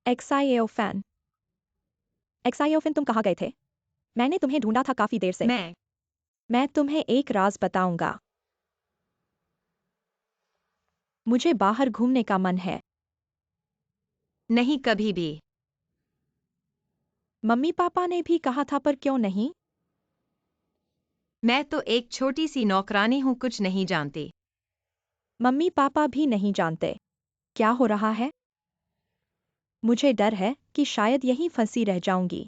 एक्साइओफैन, एक्साइओफिन, तुम कहाँ गए थे? मैंने तुम्हें ढूंढा था काफी देर से। मैं तुम्हें एक राज बताऊंगा। मुझे बाहर घूमने का मन है। नहीं, कभी भी। मम्मी पापा ने भी कहा था, पर क्यों नहीं? मैं तो एक छोटी सी नौकरानी हूँ, कुछ नहीं जानती। मम्मी पापा भी नहीं जानते क्या हो रहा है। मुझे डर है कि शायद यहीं फंसी रह जाऊंगी।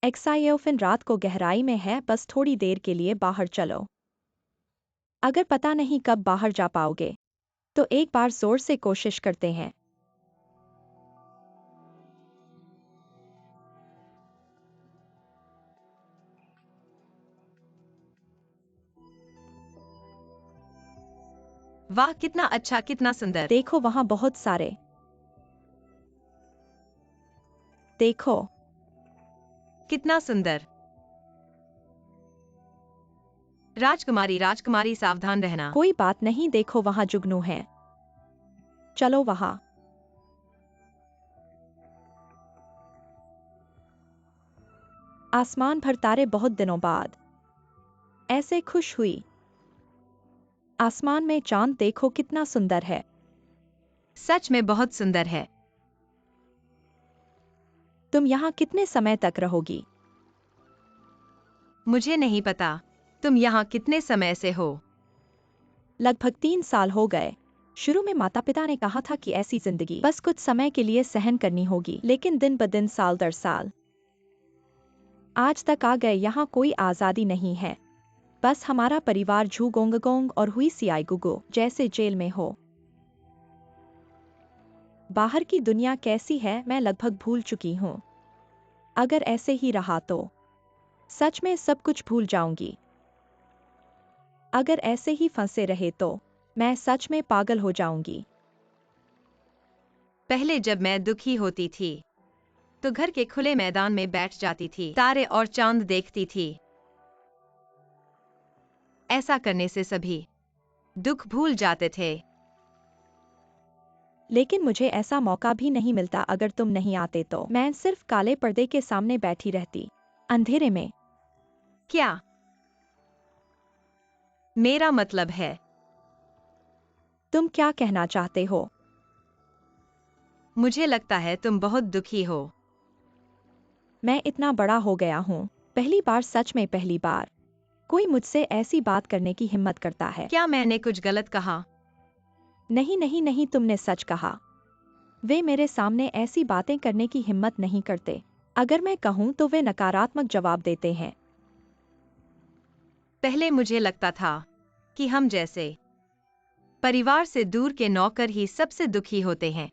एक्साइओफिन रात को गहराई में है, बस थोड़ी देर के लिए बाहर चलो। अगर पता नहीं कब बाहर जा पाओगे तो एक बार जोर से कोशिश करते हैं। वाह, कितना अच्छा, कितना सुंदर। देखो वहां बहुत सारे। देखो कितना सुंदर। राजकुमारी, राजकुमारी, सावधान रहना। कोई बात नहीं, देखो वहां जुगनू है। चलो वहां। आसमान भर तारे बहुत दिनों बाद ऐसे खुश हुई। आसमान में चांद देखो कितना सुंदर है। सच में बहुत सुंदर है। तुम यहाँ कितने समय तक रहोगी? मुझे नहीं पता। तुम यहाँ कितने समय से हो? लगभग 3 साल हो गए। शुरू में माता पिता ने कहा था कि ऐसी जिंदगी बस कुछ समय के लिए सहन करनी होगी, लेकिन दिन ब दिन साल दर साल आज तक आ गए। यहाँ कोई आजादी नहीं है। बस हमारा परिवार झूगोंगगोंग और हुई सियाई गुगो जैसे जेल में हो। बाहर की दुनिया कैसी है मैं लगभग भूल चुकी हूँ। अगर ऐसे ही रहा तो सच में सब कुछ भूल जाऊंगी। अगर ऐसे ही फंसे रहे तो मैं सच में पागल हो जाऊंगी। पहले जब मैं दुखी होती थी तो घर के खुले मैदान में बैठ जाती थी, तारे और चांद देखती थी। ऐसा करने से सभी दुख भूल जाते थे। लेकिन मुझे ऐसा मौका भी नहीं मिलता। अगर तुम नहीं आते तो मैं सिर्फ काले पर्दे के सामने बैठी रहती, अंधेरे में। क्या? मेरा मतलब है, तुम क्या कहना चाहते हो? मुझे लगता है तुम बहुत दुखी हो। मैं इतना बड़ा हो गया हूँ, पहली बार, सच में पहली बार कोई मुझसे ऐसी बात करने की हिम्मत करता है। क्या मैंने कुछ गलत कहा? नहीं नहीं नहीं, तुमने सच कहा। वे मेरे सामने ऐसी बातें करने की हिम्मत नहीं करते। अगर मैं कहूँ तो वे नकारात्मक जवाब देते हैं। पहले मुझे लगता था कि हम जैसे परिवार से दूर के नौकर ही सबसे दुखी होते हैं,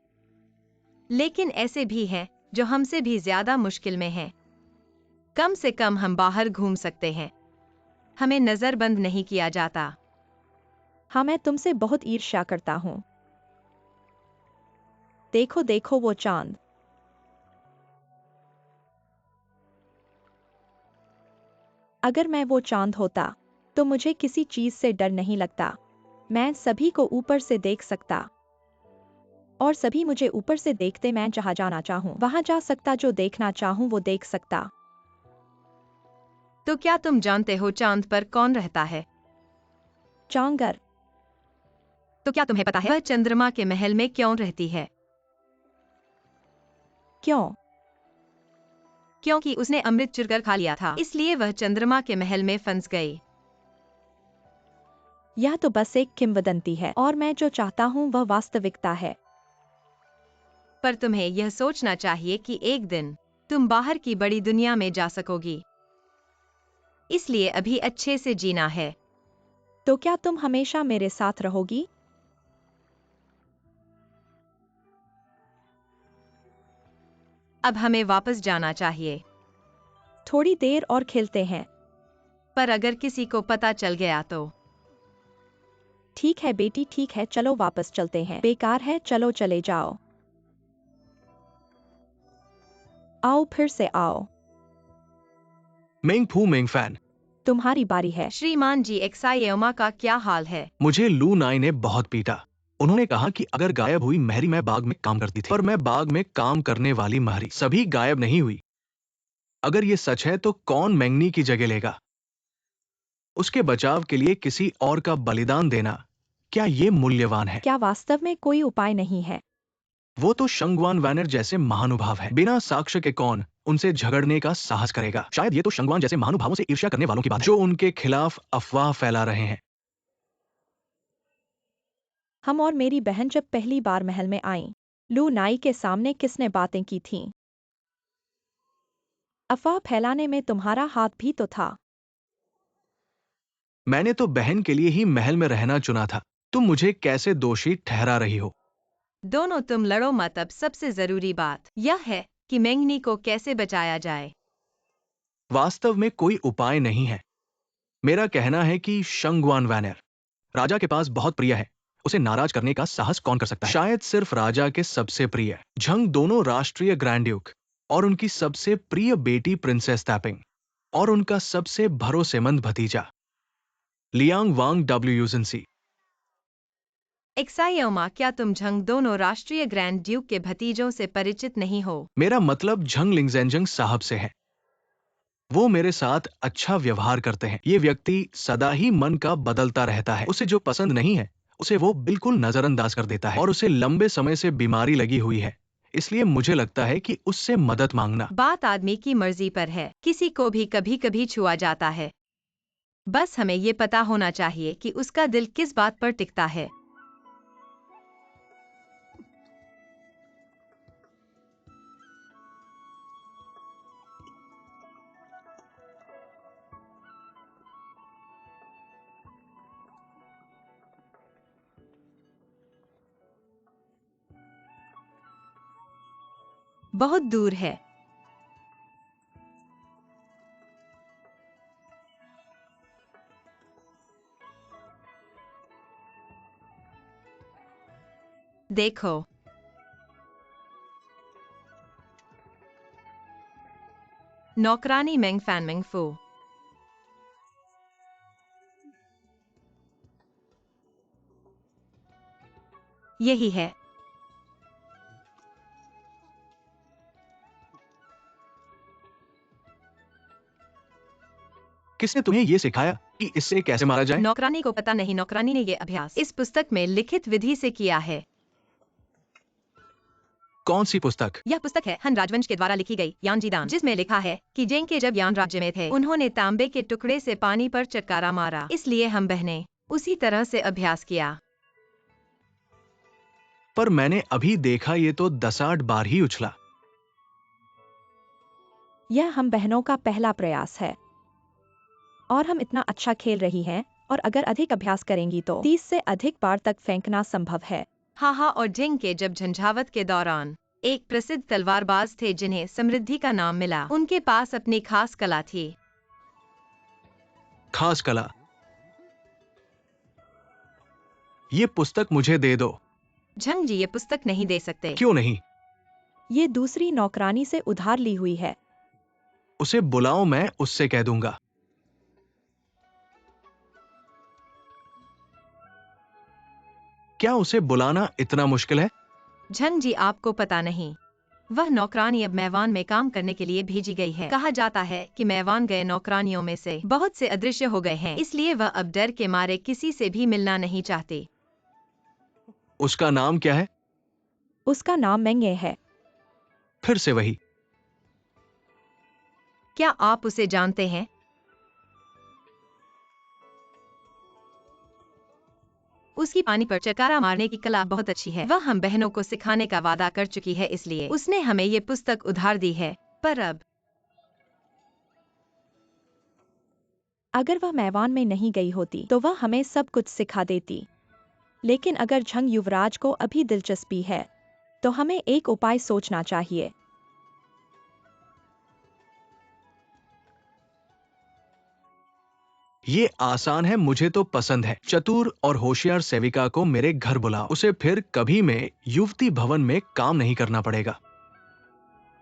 लेकिन ऐसे भी हैं जो हमसे भी ज्यादा मुश्किल में हैं। कम से कम हम बाहर घूम सकते हैं, हमें नजरबंद नहीं किया जाता। हाँ, मैं तुमसे बहुत ईर्ष्या करता हूँ। देखो देखो वो चांद। अगर मैं वो चांद होता तो मुझे किसी चीज से डर नहीं लगता। मैं सभी को ऊपर से देख सकता और सभी मुझे ऊपर से देखते। मैं जहाँ जाना चाहूँ वहां जा सकता, जो देखना चाहूँ वो देख सकता। तो क्या तुम जानते हो चांद पर कौन रहता है? चांगर। तो क्या तुम्हें पता है वह चंद्रमा के महल में क्यों रहती है? क्यों? क्योंकि उसने अमृत चुरकर खा लिया था, इसलिए वह चंद्रमा के महल में फंस गई। यह तो बस एक किंवदंती है और मैं जो चाहता हूँ वह वास्तविकता है। पर तुम्हें यह सोचना चाहिए कि एक दिन तुम बाहर की बड़ी दुनिया में जा सकोगी, इसलिए अभी अच्छे से जीना है। तो क्या तुम हमेशा मेरे साथ रहोगी? अब हमें वापस जाना चाहिए। थोड़ी देर और खेलते हैं। पर अगर किसी को पता चल गया तो? ठीक है बेटी, ठीक है, चलो वापस चलते हैं। बेकार है, चलो चले जाओ। आओ, फिर से आओ। मेंग फू मेंग फैन। तुम्हारी बारी है। श्रीमान जी, एक्साइयोमा का क्या हाल है? मुझे लू नाई ने बहुत पीटा। उन्होंने कहा कि अगर गायब हुई महरी, मैं बाग में काम करती थी, पर मैं बाग में काम करने वाली महरी सभी गायब नहीं हुई। अगर ये सच है तो कौन मैंगनी की जगह लेगा? उसके बचाव के लिए किसी और का बलिदान देना, क्या ये मूल्यवान है? क्या वास्तव में कोई उपाय नहीं है? वो तो शंगवान वैनर जैसे महानुभाव है। बिना साक्ष्य के कौन उनसे झगड़ने का साहस करेगा? शायद ये तो शंगवान जैसे महानुभावों से ईर्ष्या करने वालों की बात है, जो उनके खिलाफ अफवाह फैला रहे हैं। हम और मेरी बहन जब पहली बार महल में आईं, लू नाई के सामने किसने बातें की थीं? अफवाह फैलाने में तुम्हारा हाथ भी तो था। मैंने तो बहन के लिए ही महल में रहना चुना था। तुम मुझे कैसे दोषी ठहरा रही हो? दोनों तुम लड़ो मत। अब सबसे जरूरी बात यह है कि मैंगनी को कैसे बचाया जाए। वास्तव में कोई उपाय नहीं है। मेरा कहना है कि शंगवान वैनर राजा के पास बहुत प्रिय है। उसे नाराज करने का साहस कौन कर सकता है? शायद सिर्फ राजा के सबसे प्रिय झंग, दोनों राष्ट्रीय ग्रैंड ड्यूक, और उनकी सबसे प्रिय बेटी प्रिंसेस तैपिंग, और उनका सबसे भरोसेमंद भतीजा लियांग वांग डब्ल्यू यूजनसी। एक्साइयोमा, क्या तुम झंग दोनों राष्ट्रीय ग्रैंड ड्यूक के भतीजों से परिचित नहीं हो? मेरा मतलब झंग लिंगजेंजंग साहब से है। वो मेरे साथ अच्छा व्यवहार करते हैं। ये व्यक्ति सदा ही मन का बदलता रहता है। उसे जो पसंद नहीं है उसे वो बिल्कुल नजरअंदाज कर देता है, और उसे लंबे समय से बीमारी लगी हुई है, इसलिए मुझे लगता है कि उससे मदद मांगना। बात आदमी की मर्जी पर है, किसी को भी कभी कभी छुआ जाता है। बस हमें ये पता होना चाहिए कि उसका दिल किस बात पर टिकता है। बहुत दूर है। देखो, नौकरानी मेंग फैन मेंग फू। यही है। किसने तुम्हें ये सिखाया कि इससे कैसे मारा जाए? नौकरानी को पता नहीं, नौकरानी ने ये अभ्यास इस पुस्तक में लिखित विधि से किया है। कौन सी पुस्तक? यह पुस्तक है हन राजवंश के द्वारा लिखी गई यानजीदान, जिसमें लिखा है कि जेंग के जब यान राज्य में थे, उन्होंने तांबे के टुकड़े से पानी पर चटकारा मारा, इसलिए हम बहनें उसी तरह से अभ्यास किया। पर मैंने अभी देखा, ये तो 10-8 बार ही उछला। यह हम बहनों का पहला प्रयास है और हम इतना अच्छा खेल रही हैं, और अगर अधिक अभ्यास करेंगी तो 30 से अधिक बार तक फेंकना संभव है। हाहा, और जेंग के जब झंझावत के दौरान एक प्रसिद्ध तलवारबाज थे जिन्हें समृद्धि का नाम मिला। उनके पास अपनी खास कला थी। खास कला? ये पुस्तक मुझे दे दो। झंग जी ये पुस्तक नहीं दे सकते। क्यों नहीं? ये दूसरी नौकरानी से उधार ली हुई है। उसे बुलाओ, मैं उससे कह दूंगा। क्या उसे बुलाना इतना मुश्किल है? झंग जी आपको पता नहीं, वह नौकरानी अब मैवान में काम करने के लिए भेजी गई है। कहा जाता है कि मैवान गए नौकरानियों में से बहुत से अदृश्य हो गए हैं, इसलिए वह अब डर के मारे किसी से भी मिलना नहीं चाहती। उसका नाम क्या है? उसका नाम मेंगे है। फिर से वही। क्या आप उसे जानते हैं? उसकी पानी पर चकारा मारने की कला बहुत अच्छी है। वह हम बहनों को सिखाने का वादा कर चुकी है, इसलिए उसने हमें ये पुस्तक उधार दी है। पर अब अगर वह मैवान में नहीं गई होती तो वह हमें सब कुछ सिखा देती। लेकिन अगर झंग युवराज को अभी दिलचस्पी है तो हमें एक उपाय सोचना चाहिए। ये आसान है, मुझे तो पसंद है। चतुर और होशियार सेविका को मेरे घर बुलाओ, उसे फिर कभी में युवती भवन में काम नहीं करना पड़ेगा।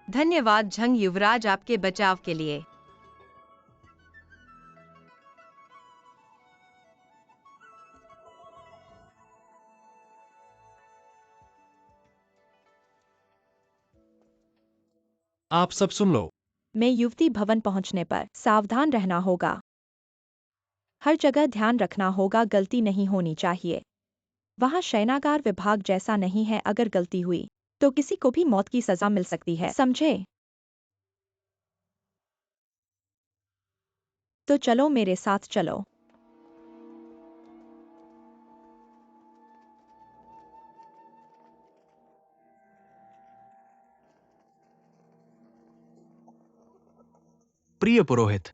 धन्यवाद झंग युवराज आपके बचाव के लिए। आप सब सुन लो। मैं युवती भवन पहुंचने पर सावधान रहना होगा। हर जगह ध्यान रखना होगा, गलती नहीं होनी चाहिए। वहां शयनागार विभाग जैसा नहीं है, अगर गलती हुई तो किसी को भी मौत की सजा मिल सकती है, समझे? तो चलो, मेरे साथ चलो। प्रिय पुरोहित।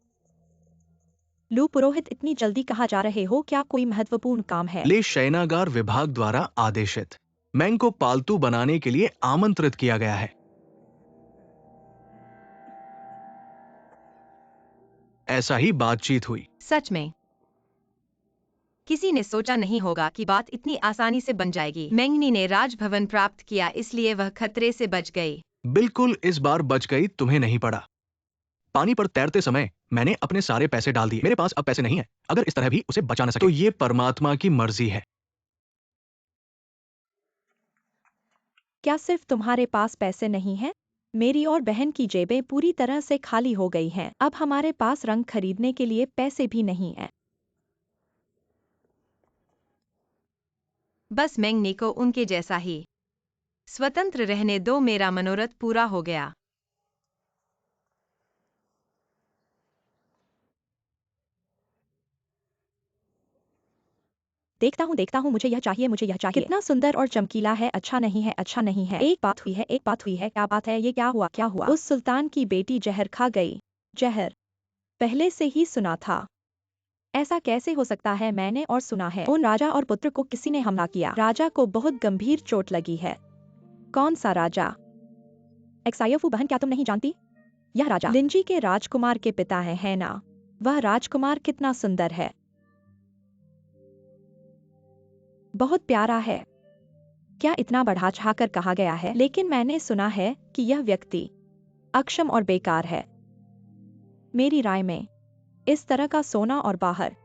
लू पुरोहित, इतनी जल्दी कहाँ जा रहे हो? क्या कोई महत्वपूर्ण काम है? ले शयनागार विभाग द्वारा आदेशित मैंग को पालतू बनाने के लिए आमंत्रित किया गया है। ऐसा ही बातचीत हुई। सच में किसी ने सोचा नहीं होगा कि बात इतनी आसानी से बन जाएगी। मेंगनी ने राजभवन प्राप्त किया, इसलिए वह खतरे से बच गई। बिल्कुल, इस बार बच गई, तुम्हें नहीं पड़ा। पानी पर तैरते समय मैंने अपने सारे पैसे डाल दिए। मेरे पास अब पैसे नहीं है। अगर इस तरह भी उसे बचा न सके तो ये परमात्मा की मर्जी है। क्या सिर्फ तुम्हारे पास पैसे नहीं हैं? मेरी और बहन की जेबें पूरी तरह से खाली हो गई हैं। अब हमारे पास रंग खरीदने के लिए पैसे भी नहीं हैं। बस मेंगनी को उनके जैसा ही स्वतंत्र रहने दो, मेरा मनोरथ पूरा हो गया। देखता हूँ, मुझे यह चाहिए, मुझे यह चाहिए। कितना सुंदर और चमकीला है। अच्छा नहीं है, अच्छा नहीं है। एक बात हुई है। क्या बात है? ये क्या हुआ, क्या हुआ? उस सुल्तान की बेटी जहर खा गई। जहर? पहले से ही सुना था। ऐसा कैसे हो सकता है? मैंने और सुना है उन राजा और पुत्र को किसी ने हमला किया। राजा को बहुत गंभीर चोट लगी है। कौन सा राजा? एक्सायोफू बहन, क्या तुम नहीं जानती? यह राजा लिंजी के राजकुमार के पिता है ना? वह राजकुमार कितना सुंदर है, बहुत प्यारा है। क्या इतना बढ़ा चढ़ाकर कहा गया है? लेकिन मैंने सुना है कि यह व्यक्ति अक्षम और बेकार है। मेरी राय में इस तरह का सोना और बाहर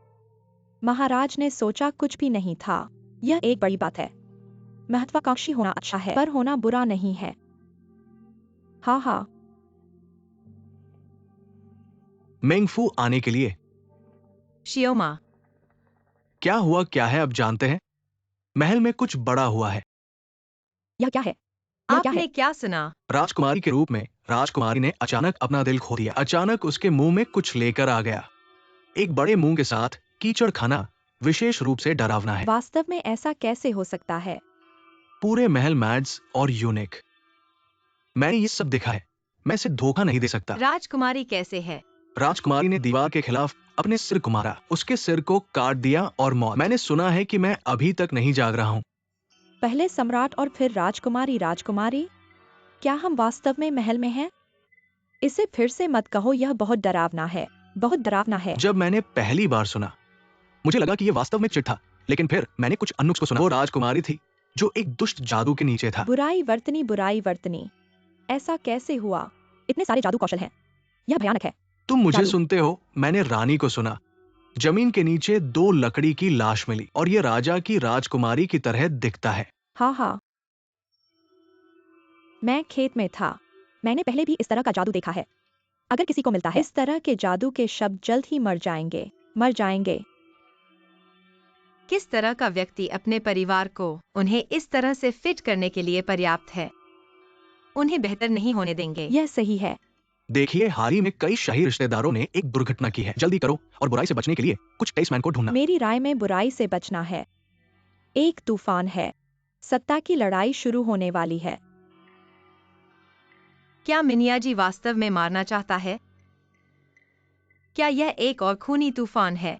महाराज ने सोचा कुछ भी नहीं था। यह एक बड़ी बात है। महत्वाकांक्षी होना अच्छा है, पर होना बुरा नहीं है। हाँ। मेंगफू आने के लिए। शियोमा, क्या हुआ, क्या है, अब जानते हैं। महल में कुछ बड़ा हुआ है। यह क्या है? आपने क्या सुना? राजकुमारी के रूप में राजकुमारी ने अचानक अपना दिल खो दिया। अचानक उसके मुंह में कुछ लेकर आ गया। एक बड़े मुंह के साथ कीचड़ खाना विशेष रूप से डरावना है। वास्तव में ऐसा कैसे हो सकता है? पूरे महल मैड्स और यूनिक। मैंने ये सब देखा है। मैं इसे धोखा नहीं दे सकता। राजकुमारी कैसे है? राजकुमारी ने दीवार के खिलाफ अपने सिर को मारा, उसके सिर को काट दिया और मौत। मैंने सुना है कि मैं अभी तक नहीं जाग रहा हूँ। पहले सम्राट और फिर राजकुमारी। क्या हम वास्तव में महल में हैं? इसे फिर से मत कहो, यह बहुत डरावना है, बहुत डरावना है। जब मैंने पहली बार सुना, मुझे लगा कि यह वास्तव में चिट था, लेकिन फिर मैंने कुछ अनुक्स को सुना। वो राजकुमारी थी जो एक दुष्ट जादू के नीचे था। बुराई वर्तनी। ऐसा कैसे हुआ? इतने सारे जादू कौशल हैं, यह भयानक है। तुम मुझे जादू। सुनते हो? मैंने रानी को सुना। जमीन के नीचे 2 लकड़ी की लाश मिली और ये राजा की राजकुमारी की तरह दिखता है। हाँ। मैं खेत में था। मैंने पहले भी इस तरह का जादू देखा है। अगर किसी को मिलता है इस तरह के जादू के शब्द, जल्द ही मर जाएंगे। किस तरह का व्यक्ति अपने परिवार को उन्हें इस तरह से फिट करने के लिए पर्याप्त है? उन्हें बेहतर नहीं होने देंगे। यह सही है। देखिए, हाल ही में कई शाही रिश्तेदारों ने एक दुर्घटना की है। जल्दी करो और बुराई से बचने के लिए कुछ टेस्टमैन को ढूंढना। मेरी राय में बुराई से बचना है। एक तूफान है, सत्ता की लड़ाई शुरू होने वाली है। क्या मिनियाजी वास्तव में मारना चाहता है? क्या यह एक और खूनी तूफान है?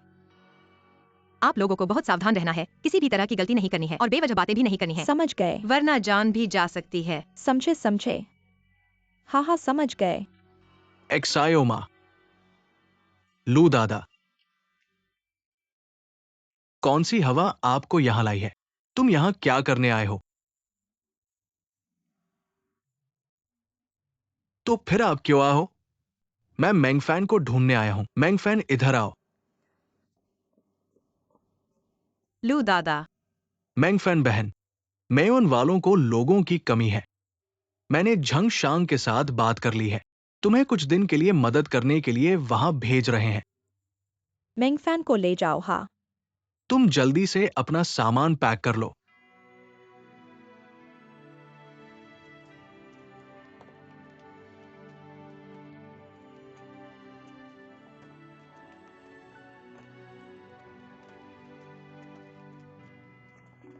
आप लोगों को बहुत सावधान रहना है, किसी भी तरह की गलती नहीं करनी है और बेवजह बातें भी नहीं करनी है। समझ गए? वरना जान भी जा सकती है। समझे। हाँ, समझ गए। एक्सायोमा, लू दादा, कौन सी हवा आपको यहाँ लाई है? तुम यहाँ क्या करने आए हो? तो फिर आप क्यों आए हो? मैं मेंगफैन को ढूंढने आया हूँ। मेंगफैन, इधर आओ। लू दादा, मेंगफैन बहन, मेयोन वालों को लोगों की कमी है। मैंने झंग शांग के साथ बात कर ली है। तुम्हें कुछ दिन के लिए मदद करने के लिए वहां भेज रहे हैं। मेंगफैन को ले जाओ। हाँ। तुम जल्दी से अपना सामान पैक कर लो।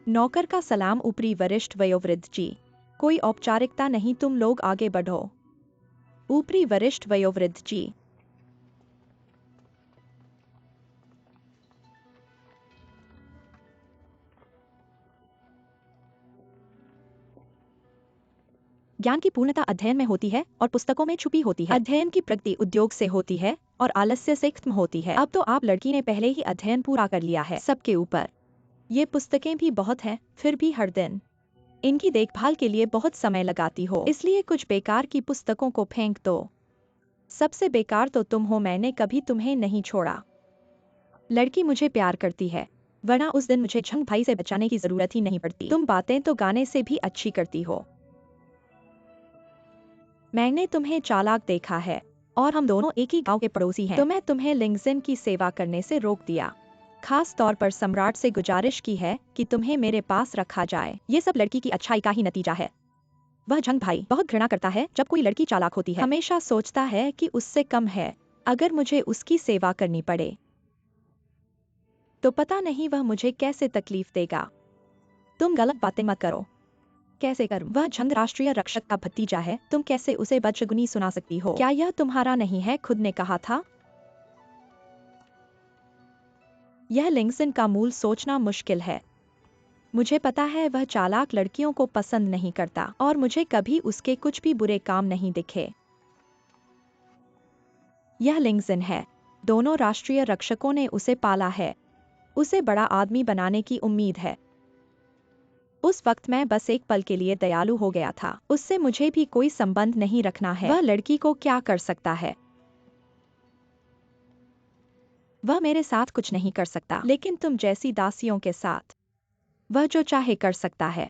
नौकर का सलाम। ऊपरी वरिष्ठ वयोवृद्ध जी, कोई औपचारिकता नहीं, तुम लोग आगे बढ़ो। ऊपरी वरिष्ठ वयोवृद्ध जी। ज्ञान की पूर्णता अध्ययन में होती है और पुस्तकों में छुपी होती है। अध्ययन की प्रगति उद्योग से होती है और आलस्य से खत्म होती है। अब तो आप लड़की ने पहले ही अध्ययन पूरा कर लिया है। सबके ऊपर ये पुस्तकें भी बहुत हैं, फिर भी हर दिन इनकी देखभाल के लिए बहुत समय लगाती हो, इसलिए कुछ बेकार की पुस्तकों को फेंक दो। सबसे बेकार तो तुम हो, मैंने कभी तुम्हें नहीं छोड़ा। लड़की मुझे प्यार करती है, वरना उस दिन मुझे झंग भाई से बचाने की जरूरत ही नहीं पड़ती। तुम बातें तो गाने से भी अच्छी करती हो। मैंने तुम्हें चालाक देखा है और हम दोनों एक ही गांव के पड़ोसी हैं, तो मैं तुम्हें लिंगजिन की सेवा करने से रोक दिया। खास तौर पर सम्राट से गुजारिश की है कि तुम्हें मेरे पास रखा जाए। ये सब लड़की की अच्छाई का ही नतीजा है। वह झंग भाई बहुत घृणा करता है जब कोई लड़की चालाक होती है। हमेशा सोचता है कि उससे कम है। अगर मुझे उसकी सेवा करनी पड़े तो पता नहीं वह मुझे कैसे तकलीफ देगा। तुम गलत बातें मत करो। कैसे करूं? वह झंग राष्ट्रीय रक्षक का भतीजा है, तुम कैसे उसे बदशगुनी सुना सकती हो? क्या यह तुम्हारा नहीं है? खुद ने कहा था। यह लिंगजिन का मूल सोचना मुश्किल है। मुझे पता है वह चालाक लड़कियों को पसंद नहीं करता और मुझे कभी उसके कुछ भी बुरे काम नहीं दिखे। यह लिंगजिन है। दोनों राष्ट्रीय रक्षकों ने उसे पाला है। उसे बड़ा आदमी बनाने की उम्मीद है। उस वक्त मैं बस एक पल के लिए दयालु हो गया था। उससे मुझे भी कोई संबंध नहीं रखना है। वह लड़की को क्या कर सकता है? वह मेरे साथ कुछ नहीं कर सकता, लेकिन तुम जैसी दासियों के साथ वह जो चाहे कर सकता है।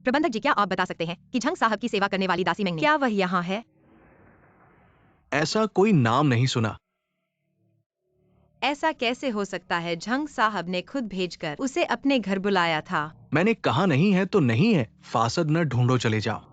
प्रबंधक जी, क्या आप बता सकते हैं कि झंग साहब की सेवा करने वाली दासी मेंगनी, क्या वह यहाँ है? ऐसा कोई नाम नहीं सुना। ऐसा कैसे हो सकता है? झंग साहब ने खुद भेजकर उसे अपने घर बुलाया था। मैंने कहा नहीं है तो नहीं है। फासद न ढूंढो, चले जाओ।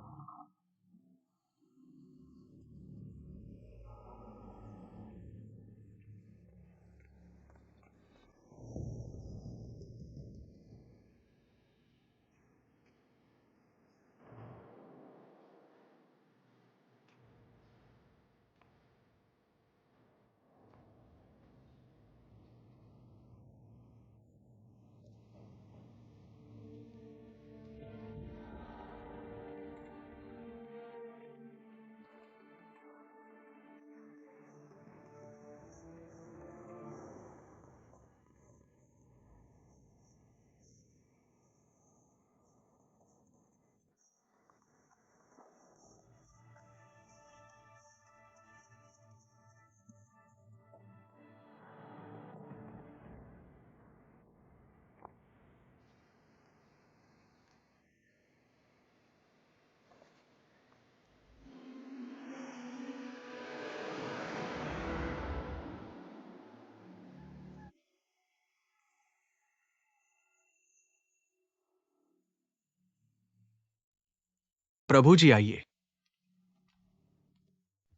प्रभु जी आइए।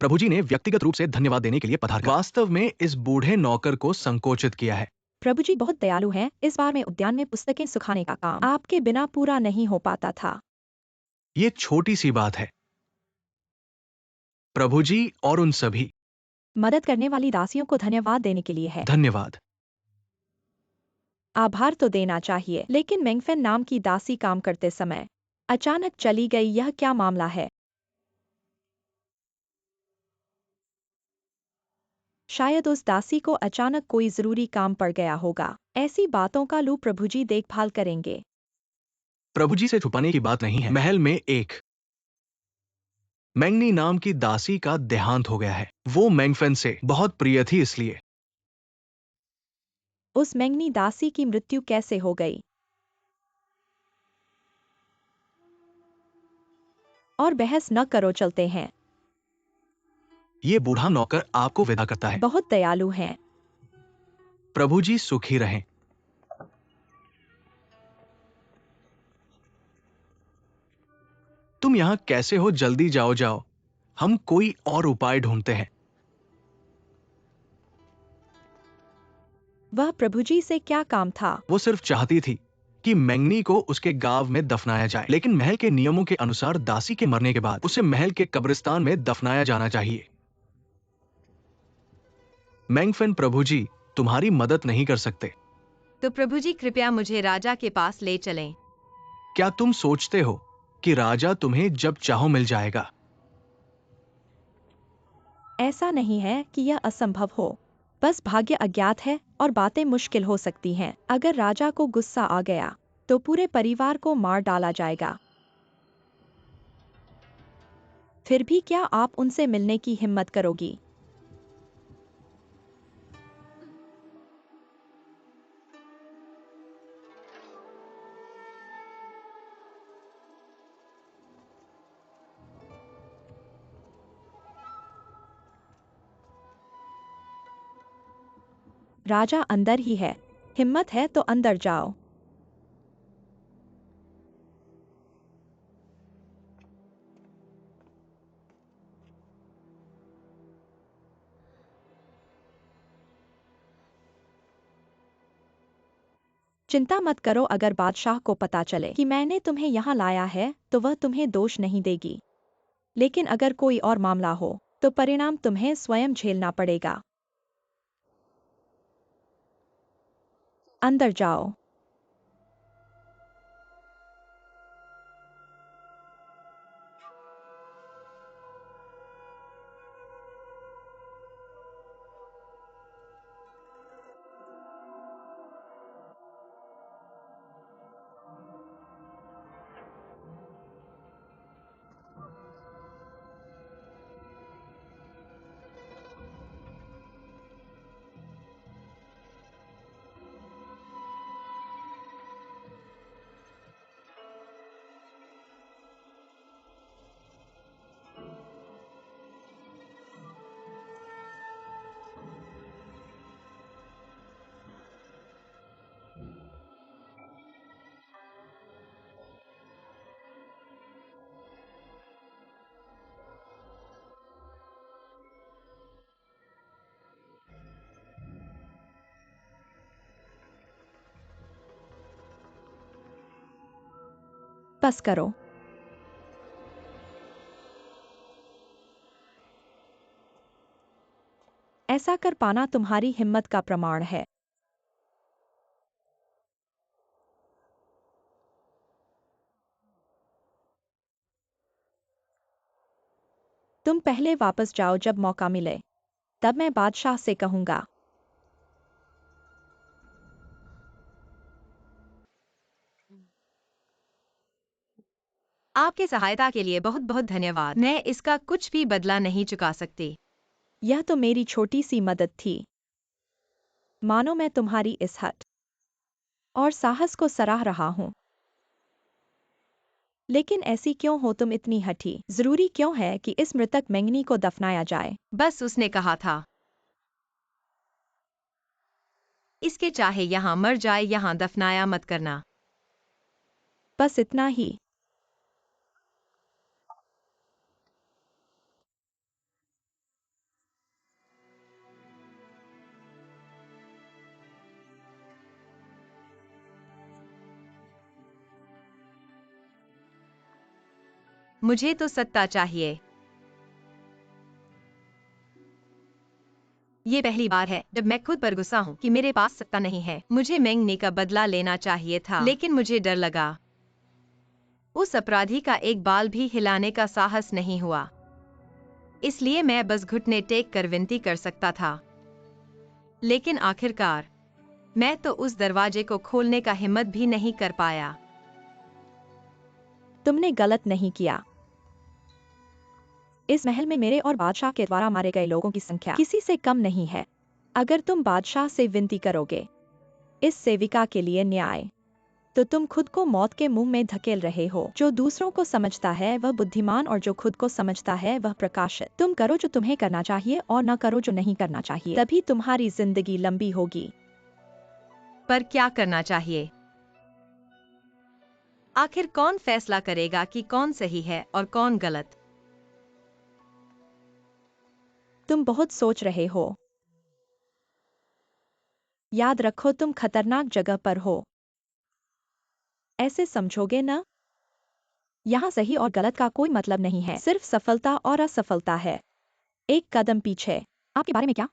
प्रभु जी ने व्यक्तिगत रूप से धन्यवाद देने के लिए पधार कर वास्तव में इस बूढ़े नौकर को संकोचित किया है। प्रभु जी बहुत दयालु हैं। इस बार मैं उद्यान में पुस्तकें सुखाने का काम आपके बिना पूरा नहीं हो पाता था। ये छोटी सी बात है प्रभु जी, और उन सभी। मदद करने वाली दासियों को धन्यवाद देने के लिए है। धन्यवाद। आभार तो देना चाहिए, लेकिन मेंगफेन नाम की दासी काम करते समय अचानक चली गई। यह क्या मामला है? शायद उस दासी को अचानक कोई जरूरी काम पड़ गया होगा। ऐसी बातों का लू प्रभु जी देखभाल करेंगे। प्रभु जी से छुपाने की बात नहीं है। महल में एक मैंगनी नाम की दासी का देहांत हो गया है। वो मैंगफेन से बहुत प्रिय थी, इसलिए। उस मेंगनी दासी की मृत्यु कैसे हो गई? और बहस न करो, चलते हैं। ये बूढ़ा नौकर आपको विदा करता है। बहुत दयालु हैं। प्रभु जी सुखी रहें। तुम यहां कैसे हो? जल्दी जाओ जाओ, हम कोई और उपाय ढूंढते हैं। वह प्रभु जी से क्या काम था? वो सिर्फ चाहती थी कि मैंगनी को उसके गांव में दफनाया जाए, लेकिन महल के नियमों के अनुसार दासी के मरने के बाद उसे महल के कब्रिस्तान में दफनाया जाना चाहिए। मैंगफेन प्रभु जी तुम्हारी मदद नहीं कर सकते। तो प्रभु जी, कृपया मुझे राजा के पास ले चलें। क्या तुम सोचते हो कि राजा तुम्हें जब चाहो मिल जाएगा? ऐसा नहीं है कि यह असंभव हो। बस भाग्य अज्ञात है और बातें मुश्किल हो सकती हैं। अगर राजा को गुस्सा आ गया तो पूरे परिवार को मार डाला जाएगा। फिर भी क्या आप उनसे मिलने की हिम्मत करोगी? राजा अंदर ही है। हिम्मत है तो अंदर जाओ। चिंता मत करो, अगर बादशाह को पता चले कि मैंने तुम्हें यहाँ लाया है तो वह तुम्हें दोष नहीं देगी। लेकिन अगर कोई और मामला हो तो परिणाम तुम्हें स्वयं झेलना पड़ेगा। अंदर जाओ। बस करो। ऐसा कर पाना तुम्हारी हिम्मत का प्रमाण है। तुम पहले वापस जाओ, जब मौका मिले तब मैं बादशाह से कहूंगा। आपके सहायता के लिए बहुत बहुत धन्यवाद। मैं इसका कुछ भी बदला नहीं चुका सकती। यह तो मेरी छोटी सी मदद थी। मानो मैं तुम्हारी इस हट और साहस को सराह रहा हूं। लेकिन ऐसी क्यों हो तुम इतनी हठी? जरूरी क्यों है कि इस मृतक मेंगनी को दफनाया जाए? बस उसने कहा था, इसके चाहे यहाँ मर जाए, यहाँ दफनाया मत करना। बस इतना ही। मुझे तो सत्ता चाहिए। ये पहली बार है जब मैं खुद पर गुस्सा हूँ कि मेरे पास सत्ता नहीं है। मुझे मेंगनी का बदला लेना चाहिए था, लेकिन मुझे डर लगा। उस अपराधी का एक बाल भी हिलाने का साहस नहीं हुआ। इसलिए मैं बस घुटने टेक कर विनती कर सकता था। लेकिन आखिरकार मैं तो उस दरवाजे को खोलने का हिम्मत भी नहीं कर पाया। तुमने गलत नहीं किया। इस महल में मेरे और बादशाह के द्वारा मारे गए लोगों की संख्या किसी से कम नहीं है। अगर तुम बादशाह से विनती करोगे इस सेविका के लिए न्याय, तो तुम खुद को मौत के मुंह में धकेल रहे हो। जो दूसरों को समझता है वह बुद्धिमान, और जो खुद को समझता है वह प्रकाशित। तुम करो जो तुम्हें करना चाहिए और न करो जो नहीं करना चाहिए, तभी तुम्हारी जिंदगी लंबी होगी। पर क्या करना चाहिए? आखिर कौन फैसला करेगा कि कौन सही है और कौन गलत? तुम बहुत सोच रहे हो। याद रखो तुम खतरनाक जगह पर हो। ऐसे समझोगे न? यहाँ सही और गलत का कोई मतलब नहीं है, सिर्फ सफलता और असफलता है। एक कदम पीछे। आपके बारे में क्या?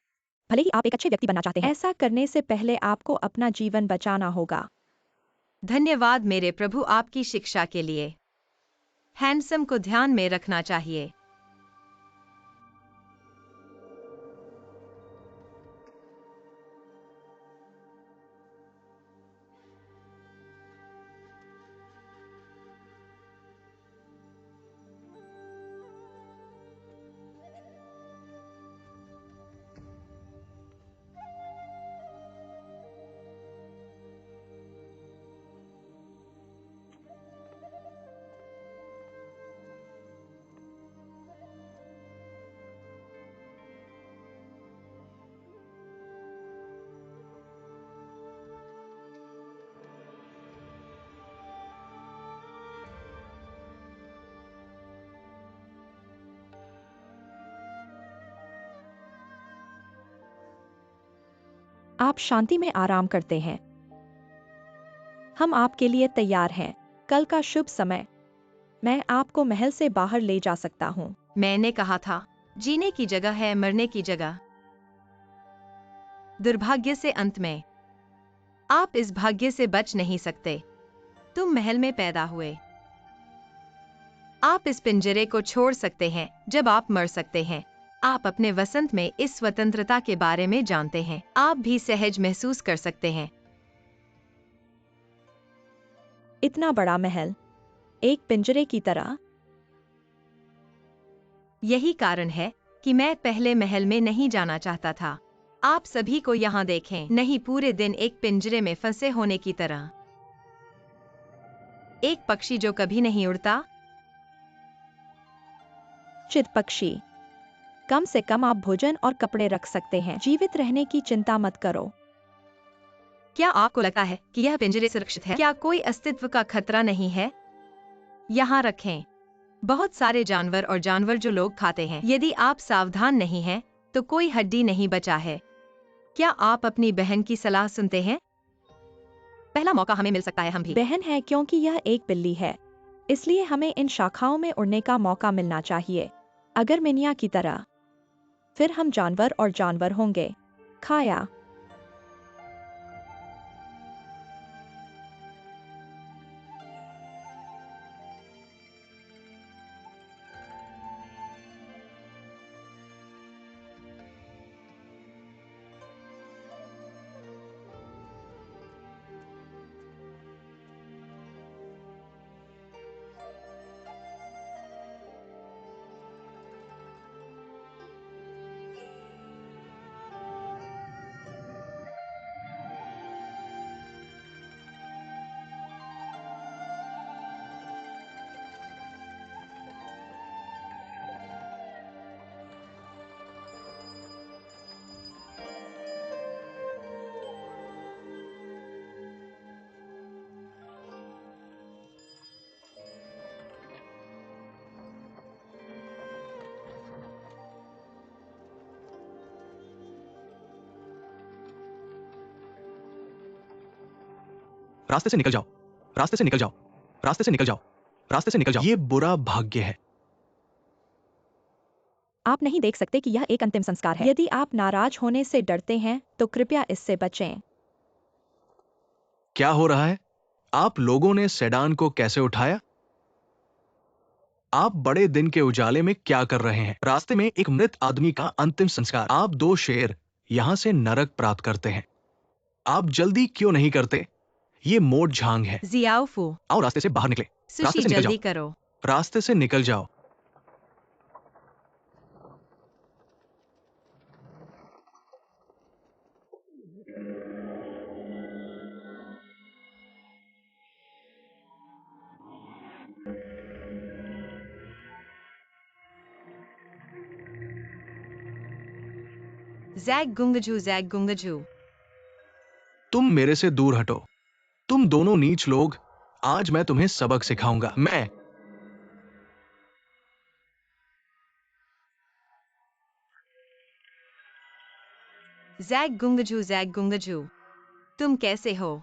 भले ही आप एक अच्छे व्यक्ति बनना चाहते हैं, ऐसा करने से पहले आपको अपना जीवन बचाना होगा। धन्यवाद मेरे प्रभु आपकी शिक्षा के लिए। हैंडसम को ध्यान में रखना चाहिए। आप शांति में आराम करते हैं। हम आपके लिए तैयार हैं। कल का शुभ समय। मैं आपको महल से बाहर ले जा सकता हूँ। मैंने कहा था, जीने की जगह है, मरने की जगह। दुर्भाग्य से अंत में आप इस भाग्य से बच नहीं सकते। तुम महल में पैदा हुए। आप इस पिंजरे को छोड़ सकते हैं जब आप मर सकते हैं। आप अपने वसंत में इस स्वतंत्रता के बारे में जानते हैं। आप भी सहज महसूस कर सकते हैं। इतना बड़ा महल, एक पिंजरे की तरह। यही कारण है कि मैं पहले महल में नहीं जाना चाहता था। आप सभी को यहाँ देखें, नहीं पूरे दिन एक पिंजरे में फंसे होने की तरह। एक पक्षी जो कभी नहीं उड़ता। चित पक्षी। कम से कम आप भोजन और कपड़े रख सकते हैं। जीवित रहने की चिंता मत करो। क्या आपको लगता है कि यह पिंजरे सुरक्षित है? क्या कोई अस्तित्व का खतरा नहीं है? यहाँ रखें बहुत सारे जानवर और जानवर जो लोग खाते हैं। यदि आप सावधान नहीं हैं, तो कोई हड्डी नहीं बचा है। क्या आप अपनी बहन की सलाह सुनते हैं? पहला मौका हमें मिल सकता है, हम भी। बहन है क्योंकि यह एक बिल्ली है, इसलिए हमें इन शाखाओं में उड़ने का मौका मिलना चाहिए। अगर मिनिया की तरह, फिर हम जानवर और जानवर होंगे। खाया। रास्ते से निकल जाओ, रास्ते से निकल जाओ, रास्ते से निकल जाओ, रास्ते से निकल जाओ। ये बुरा भाग्य है। आप नहीं देख सकते कि यह एक अंतिम संस्कार है। यदि आप नाराज होने से डरते हैं, तो कृपया इससे बचें। क्या हो रहा है? आप लोगों ने सेडान को कैसे उठाया? आप बड़े दिन के उजाले में क्या कर रहे हैं? रास्ते में एक मृत आदमी का अंतिम संस्कार। आप दो शेर यहां से नरक प्राप्त करते हैं। आप जल्दी क्यों नहीं करते? ये मोट झांग है। जियाओफू, आओ रास्ते से बाहर निकले। रास्ते सुशी से निकल जल्दी जाओ, करो। रास्ते से निकल जाओ। जैग गुंगजू, जैग गुंगजू। तुम मेरे से दूर हटो। तुम दोनों नीच लोग। आज मैं तुम्हें सबक सिखाऊंगा। मैं जैग गुंगजू, जैग गुंगजू। तुम कैसे हो?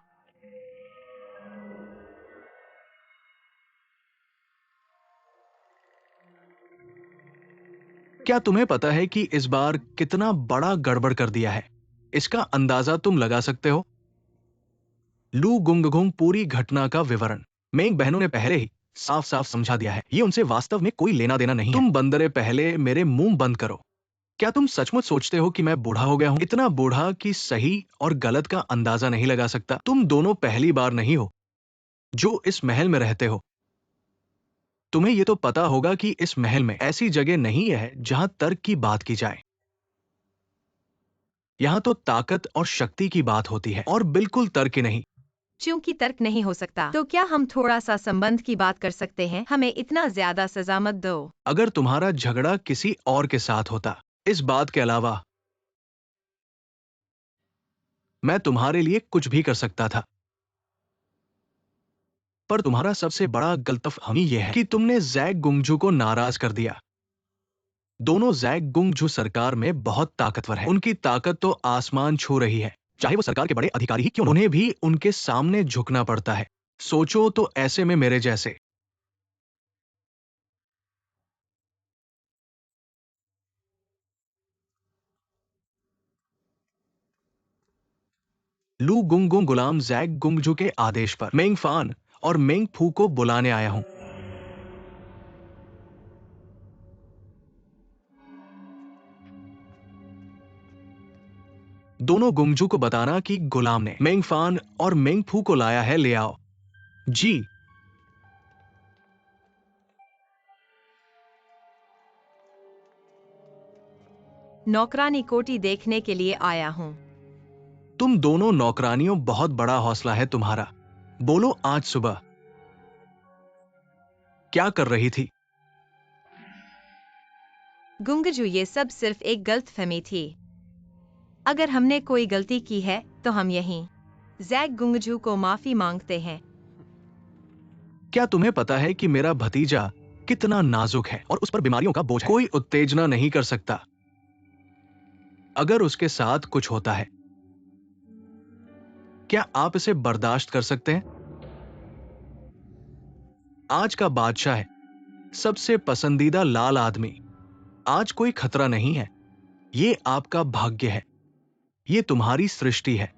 क्या तुम्हें पता है कि इस बार कितना बड़ा गड़बड़ कर दिया है? इसका अंदाजा तुम लगा सकते हो? लू गुंगगुंग पूरी घटना का विवरण मेघ बहनों ने पहले ही साफ साफ समझा दिया है। ये उनसे वास्तव में कोई लेना देना नहीं है। तुम बंदरे पहले मेरे मुंह बंद करो। क्या तुम सचमुच सोचते हो कि मैं बूढ़ा हो गया हूं? इतना बूढ़ा कि सही और गलत का अंदाजा नहीं लगा सकता? तुम दोनों पहली बार नहीं हो जो इस महल में रहते हो। तुम्हें यह तो पता होगा कि इस महल में ऐसी जगह नहीं है जहां तर्क की बात की जाए। यहां तो ताकत और शक्ति की बात होती है और बिल्कुल तर्क नहीं। चूंकि तर्क नहीं हो सकता, तो क्या हम थोड़ा सा संबंध की बात कर सकते हैं? हमें इतना ज्यादा सजा मत दो। अगर तुम्हारा झगड़ा किसी और के साथ होता, इस बात के अलावा मैं तुम्हारे लिए कुछ भी कर सकता था। पर तुम्हारा सबसे बड़ा गलतफहमी यह है कि तुमने जैग गुंगजू को नाराज कर दिया। दोनों जैग गुंगजू सरकार में बहुत ताकतवर हैं। उनकी ताकत तो आसमान छू रही है। चाहे वो सरकार के बड़े अधिकारी ही क्यों न हो, उन्हें भी उनके सामने झुकना पड़ता है। सोचो तो ऐसे में मेरे जैसे। लू गुंगुंग गुलाम जैक गुंगजू के आदेश पर मेंग फान और मेंग फू को बुलाने आया हूं। दोनों गुंगजू को बताना कि गुलाम ने मेंग फान और मेंग फू को लाया है, ले आओ। जी। नौकरानी कोठी देखने के लिए आया हूँ। तुम दोनों नौकरानियों, बहुत बड़ा हौसला है तुम्हारा। बोलो, आज सुबह क्या कर रही थी? गुंगजू, ये सब सिर्फ एक गलतफहमी थी। अगर हमने कोई गलती की है तो हम यहीं जैक गुंगजू को माफी मांगते हैं। क्या तुम्हें पता है कि मेरा भतीजा कितना नाजुक है और उस पर बीमारियों का बोझ है? कोई उत्तेजना नहीं कर सकता अगर उसके साथ कुछ होता है। क्या आप इसे बर्दाश्त कर सकते हैं? आज का बादशाह है, सबसे पसंदीदा लाल आदमी। आज कोई खतरा नहीं है। ये आपका भाग्य है, ये तुम्हारी सृष्टि है।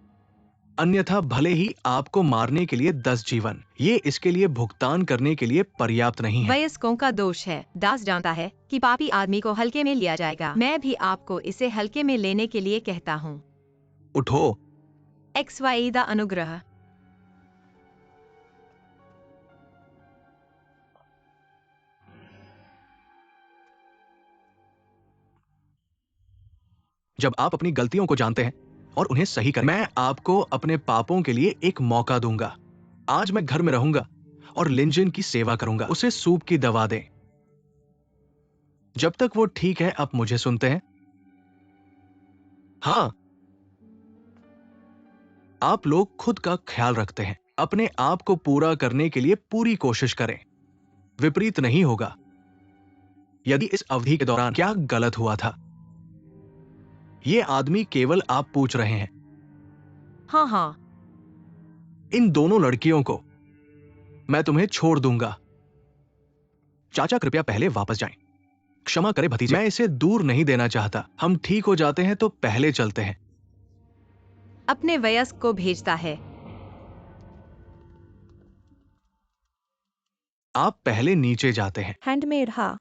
अन्यथा भले ही आपको मारने के लिए 10 जीवन, ये इसके लिए भुगतान करने के लिए पर्याप्त नहीं है। वयस्कों का दोष है। दास जानता है कि पापी आदमी को हल्के में लिया जाएगा। मैं भी आपको इसे हल्के में लेने के लिए कहता हूँ। उठो। XY दा अनुग्रह। जब आप अपनी गलतियों को जानते हैं और उन्हें सही करें, मैं आपको अपने पापों के लिए एक मौका दूंगा। आज मैं घर में रहूंगा और लिंजिन की सेवा करूंगा। उसे सूप की दवा दें। जब तक वो ठीक है, आप मुझे सुनते हैं? हाँ। आप लोग खुद का ख्याल रखते हैं, अपने आप को पूरा करने के लिए पूरी कोशिश करें। विपरीत नहीं होगा। यदि इस अवधि के दौरान क्या गलत हुआ था, ये आदमी केवल आप पूछ रहे हैं। हाँ हाँ। इन दोनों लड़कियों को मैं तुम्हें छोड़ दूंगा। चाचा, कृपया पहले वापस जाएं। क्षमा करें भतीजे, मैं इसे दूर नहीं देना चाहता। हम ठीक हो जाते हैं तो पहले चलते हैं। अपने वयस्क को भेजता है। आप पहले नीचे जाते हैं। हैंडमेड, हाँ।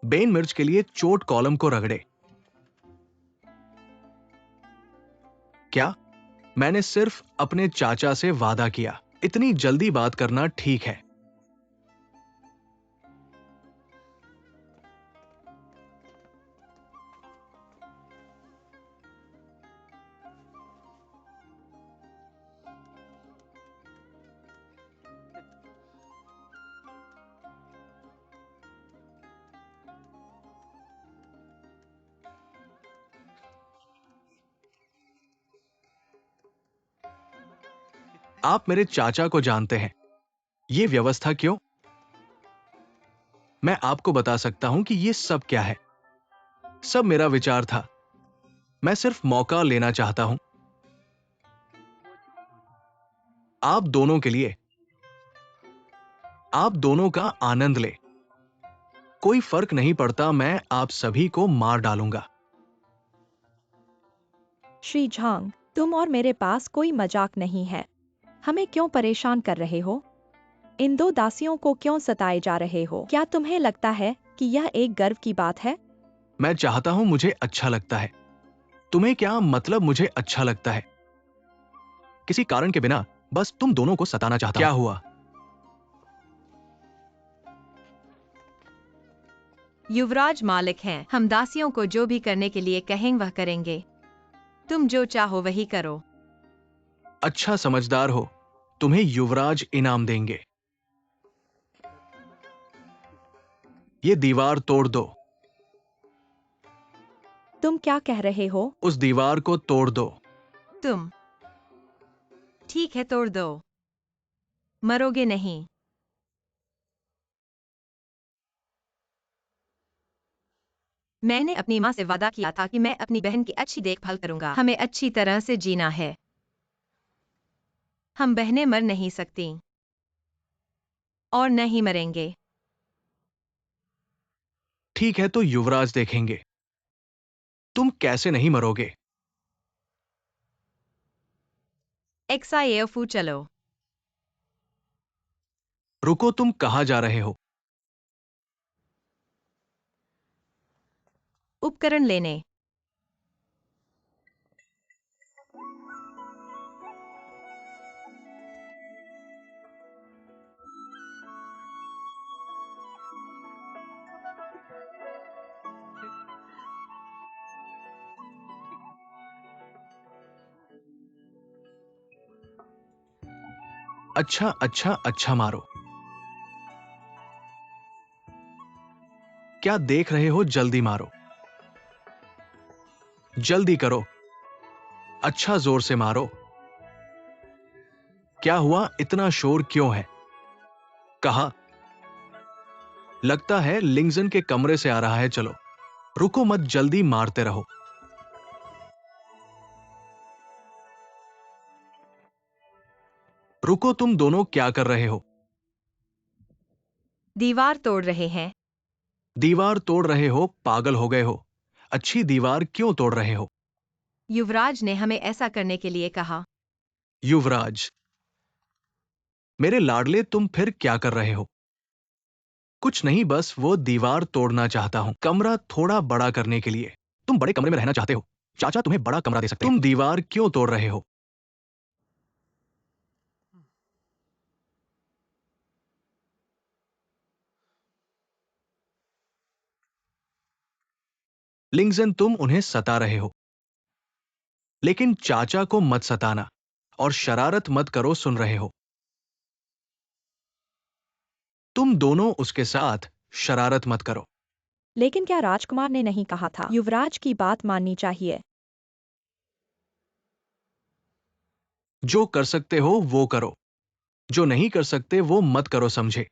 बेन मिर्च के लिए चोट कॉलम को रगड़े। क्या? मैंने सिर्फ अपने चाचा से वादा किया। इतनी जल्दी बात करना ठीक है। आप मेरे चाचा को जानते हैं। ये व्यवस्था क्यों? मैं आपको बता सकता हूं कि ये सब क्या है। सब मेरा विचार था। मैं सिर्फ मौका लेना चाहता हूं। आप दोनों के लिए। आप दोनों का आनंद ले। कोई फर्क नहीं पड़ता, मैं आप सभी को मार डालूंगा। श्री झांग, तुम और मेरे पास कोई मजाक नहीं है। हमें क्यों परेशान कर रहे हो? इन दो दासियों को क्यों सताए जा रहे हो? क्या तुम्हें लगता है कि यह एक गर्व की बात है? मैं चाहता हूं, मुझे अच्छा लगता है। तुम्हें क्या मतलब मुझे अच्छा लगता है? किसी कारण के बिना बस तुम दोनों को सताना चाहता हूं। क्या हुआ? युवराज मालिक हैं। हम दासियों को जो भी करने के लिए कहें वह करेंगे। तुम जो चाहो वही करो। अच्छा समझदार हो, तुम्हें युवराज इनाम देंगे। ये दीवार तोड़ दो। तुम क्या कह रहे हो? उस दीवार को तोड़ दो। तुम ठीक है, तोड़ दो। मरोगे नहीं। मैंने अपनी माँ से वादा किया था कि मैं अपनी बहन की अच्छी देखभाल करूंगा। हमें अच्छी तरह से जीना है। हम बहनें मर नहीं सकती और न ही मरेंगे। ठीक है, तो युवराज देखेंगे तुम कैसे नहीं मरोगे। XIFU चलो। रुको, तुम कहां जा रहे हो? उपकरण लेने। अच्छा अच्छा अच्छा, मारो। क्या देख रहे हो? जल्दी मारो, जल्दी करो। अच्छा, जोर से मारो। क्या हुआ? इतना शोर क्यों है? कहा। लगता है लिंगजन के कमरे से आ रहा है। चलो, रुको मत, जल्दी मारते रहो। रुको, तुम दोनों क्या कर रहे हो? दीवार तोड़ रहे हैं। दीवार तोड़ रहे हो? पागल हो गए हो? अच्छी दीवार क्यों तोड़ रहे हो? युवराज ने हमें ऐसा करने के लिए कहा। युवराज? मेरे लाडले, तुम फिर क्या कर रहे हो? कुछ नहीं, बस वो दीवार तोड़ना चाहता हूं, कमरा थोड़ा बड़ा करने के लिए। तुम बड़े कमरे में रहना चाहते हो, चाचा तुम्हें बड़ा कमरा दे सकते हैं। तुम दीवार क्यों तोड़ रहे हो? लिंगजन, तुम उन्हें सता रहे हो, लेकिन चाचा को मत सताना और शरारत मत करो, सुन रहे हो? तुम दोनों उसके साथ शरारत मत करो। लेकिन क्या राजकुमार ने नहीं कहा था युवराज की बात माननी चाहिए? जो कर सकते हो वो करो, जो नहीं कर सकते वो मत करो, समझे?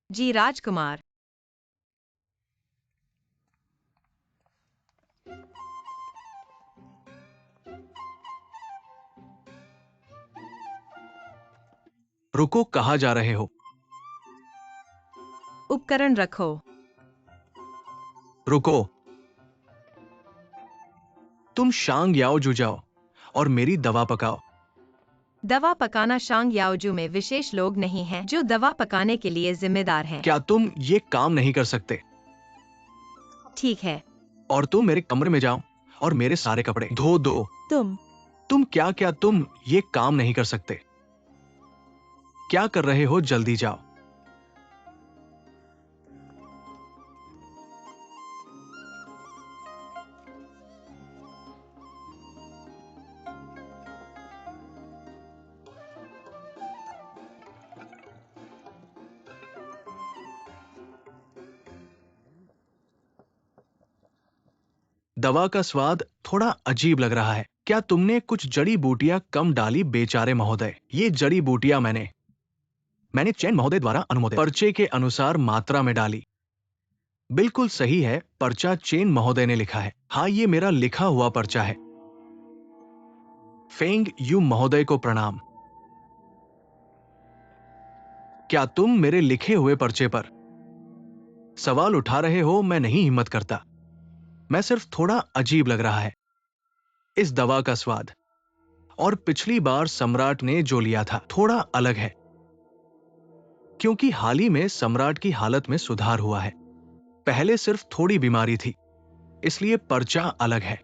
जी राजकुमार। रुको, कहां जा रहे हो? उपकरण रखो। रुको, तुम शांग याओ जू जाओ और मेरी दवा पकाओ। दवा पकाना शांग याओजू में विशेष लोग नहीं हैं जो दवा पकाने के लिए जिम्मेदार हैं। क्या तुम ये काम नहीं कर सकते? ठीक है। और तुम मेरे कमरे में जाओ और मेरे सारे कपड़े धो दो। तुम क्या तुम ये काम नहीं कर सकते? क्या कर रहे हो? जल्दी जाओ। दवा का स्वाद थोड़ा अजीब लग रहा है। क्या तुमने कुछ जड़ी बूटियां कम डाली बेचारे महोदय? ये जड़ी बूटियां मैंने चैन महोदय द्वारा अनुमोदित पर्चे के अनुसार मात्रा में डाली। बिल्कुल सही है, पर्चा चेन महोदय ने लिखा है। हाँ, ये मेरा लिखा हुआ पर्चा है। फेंग यू महोदय को प्रणाम। क्या तुम मेरे लिखे हुए पर्चे पर सवाल उठा रहे हो? मैं नहीं हिम्मत करता। मैं सिर्फ थोड़ा अजीब लग रहा है इस दवा का स्वाद, और पिछली बार सम्राट ने जो लिया था थोड़ा अलग है, क्योंकि हाल ही में सम्राट की हालत में सुधार हुआ है। पहले सिर्फ थोड़ी बीमारी थी, इसलिए पर्चा अलग है।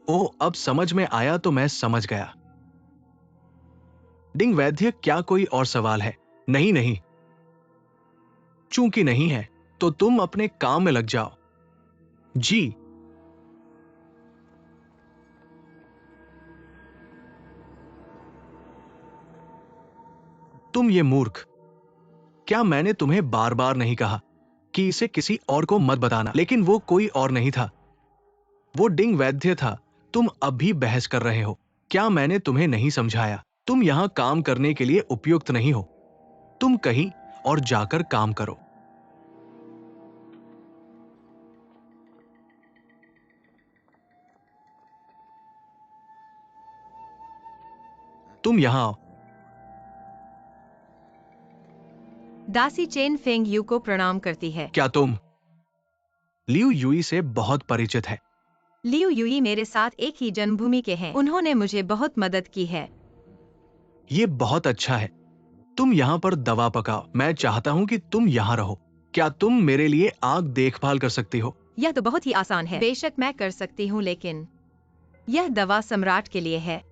ओह, अब समझ में आया, तो मैं समझ गया। डिंग वैद्य, क्या कोई और सवाल है? नहीं नहीं, चूंकि नहीं है तो तुम अपने काम में लग जाओ। जी। तुम ये मूर्ख, क्या मैंने तुम्हें बार बार नहीं कहा कि इसे किसी और को मत बताना? लेकिन वो कोई और नहीं था, वो डिंग वैद्य था। तुम अब भी बहस कर रहे हो। क्या मैंने तुम्हें नहीं समझाया? तुम यहां काम करने के लिए उपयुक्त नहीं हो। तुम कहीं और जाकर काम करो। तुम यहां आओ। दासी चेन फेंग यू को प्रणाम करती है। क्या तुम लियू युई से बहुत परिचित है? लियू युई मेरे साथ एक ही जन्मभूमि के हैं। उन्होंने मुझे बहुत मदद की है। ये बहुत अच्छा है। तुम यहाँ पर दवा पकाओ। मैं चाहता हूँ कि तुम यहाँ रहो। क्या तुम मेरे लिए आग देखभाल कर सकती हो? यह तो बहुत ही आसान है। बेशक मैं कर सकती हूँ, लेकिन यह दवा सम्राट के लिए है।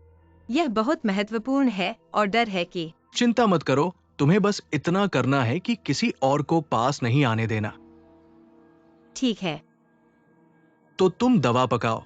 यह बहुत महत्वपूर्ण है और डर है कि चिंता मत करो, तुम्हें बस इतना करना है कि किसी और को पास नहीं आने देना। ठीक है। तो तुम दवा पकाओ।